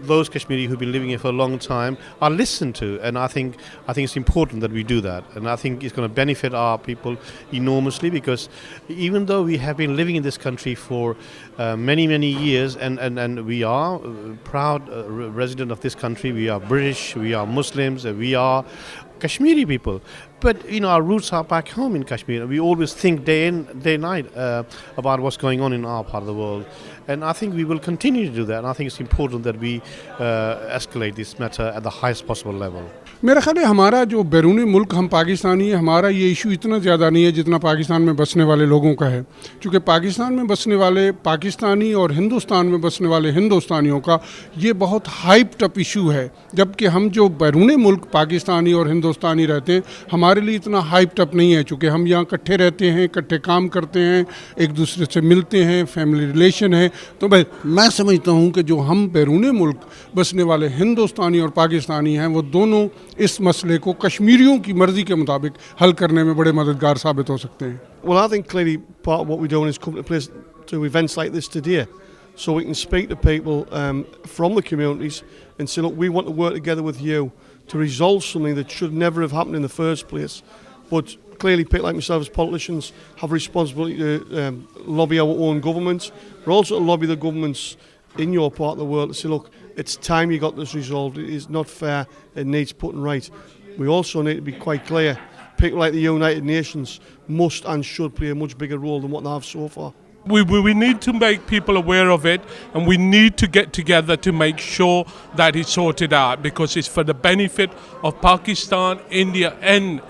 those Kashmiri who've been living here for a long time are listened to, and I think it's important that we do that, and I think it's going to benefit our people enormously, because even though we have been living in this country for many years, and we are proud resident of this country, we are British, we are Muslims, we are Kashmiri people, but our roots are back home in Kashmir. We always think day in, day night about what's going on in our part of the world, and I think we will continue to do that. And I think it's important that we escalate this matter at the highest possible level. मेरा ख्याल है हमारा जो बैरूनी मुल्क हम पाकिस्तानी है, हमारा ये इशू इतना ज़्यादा नहीं है जितना पाकिस्तान में बसने वाले लोगों का है, क्योंकि पाकिस्तान में बसने वाले पाकिस्तानी और हिंदुस्तान में बसने वाले हिंदुस्तानियों का ये बहुत हाइप्ड अप इशू है, जबकि हम जो बैरूनी मुल्क पाकिस्तानी और हिंदुस्तानी रहते हैं हमारे लिए इतना हाइप्ड अप नहीं है, चूँकि हम यहाँ इकट्ठे रहते हैं, इकट्ठे काम करते हैं, एक दूसरे से मिलते हैं, फैमिली रिलेशन है। तो मैं समझता हूँ कि जो हम बैरूनी मुल्क बसने वाले हिंदुस्तानी और पाकिस्तानी हैं वो दोनों इस मसले को कश्मीरियों की मर्जी के मुताबिक हल करने में बड़े मददगार साबित हो सकते हैं। Well, I think clearly part of what we're doing is come to events like this today, so we can speak to people from the communities and say, look, we want to work together with you to resolve something that should never have happened in the first place. But clearly people like myself as politicians have a responsibility to lobby our own governments, but also to lobby the governments in your part of the world to say, look, it's time you got this resolved. It is not fair. It needs putting right. We also need to be quite clear. People like the United Nations must and should play a much bigger role than what they have so far. We need to make people aware of it, and we need to get together to make sure that it's sorted out, because it's for the benefit of Pakistan, India and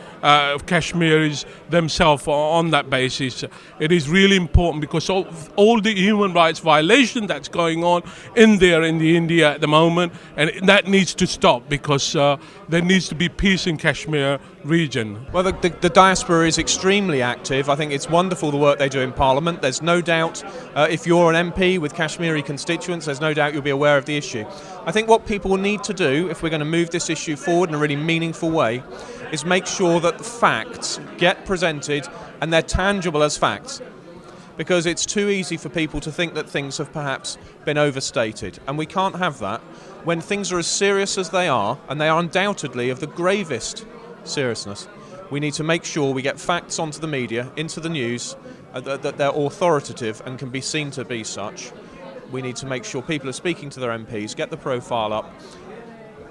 Kashmiris themselves on that basis. It is really important, because all the human rights violation that's going on in the India at the moment, and that needs to stop, because there needs to be peace in Kashmir region. Well, the diaspora is extremely active. I think it's wonderful the work they do in Parliament. There's no doubt, if you're an MP with Kashmiri constituents, there's no doubt you'll be aware of the issue. I think what people need to do, if we're going to move this issue forward in a really meaningful way, is make sure that the facts get presented and they're tangible as facts. Because it's too easy for people to think that things have perhaps been overstated. And we can't have that when things are as serious as they are, and they are undoubtedly of the gravest seriousness. We need to make sure we get facts onto the media, into the news, that they're authoritative and can be seen to be such. We need to make sure people are speaking to their MPs, get the profile up,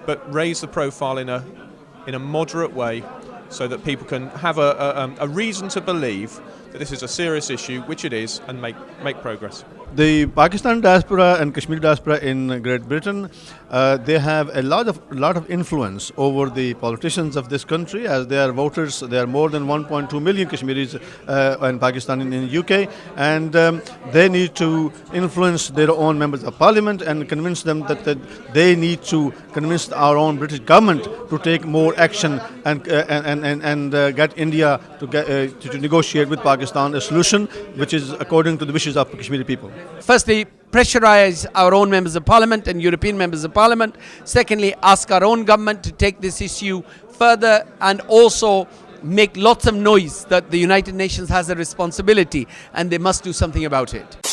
but raise the profile in a moderate way, so that people can have a reason to believe that this is a serious issue, which it is, and make progress. The Pakistan diaspora and Kashmir diaspora in Great Britain, they have a lot of influence over the politicians of this country, as they are voters. There are more than 1.2 million Kashmiris and Pakistani in the UK, and they need to influence their own members of parliament and convince them that they need to convince our own British government to take more action and get India to negotiate with Pakistan a solution which is according to the wishes of Kashmiri people. Firstly, pressurize our own members of parliament and European members of parliament. Secondly, ask our own government to take this issue further, and also make lots of noise that the United Nations has a responsibility and they must do something about it.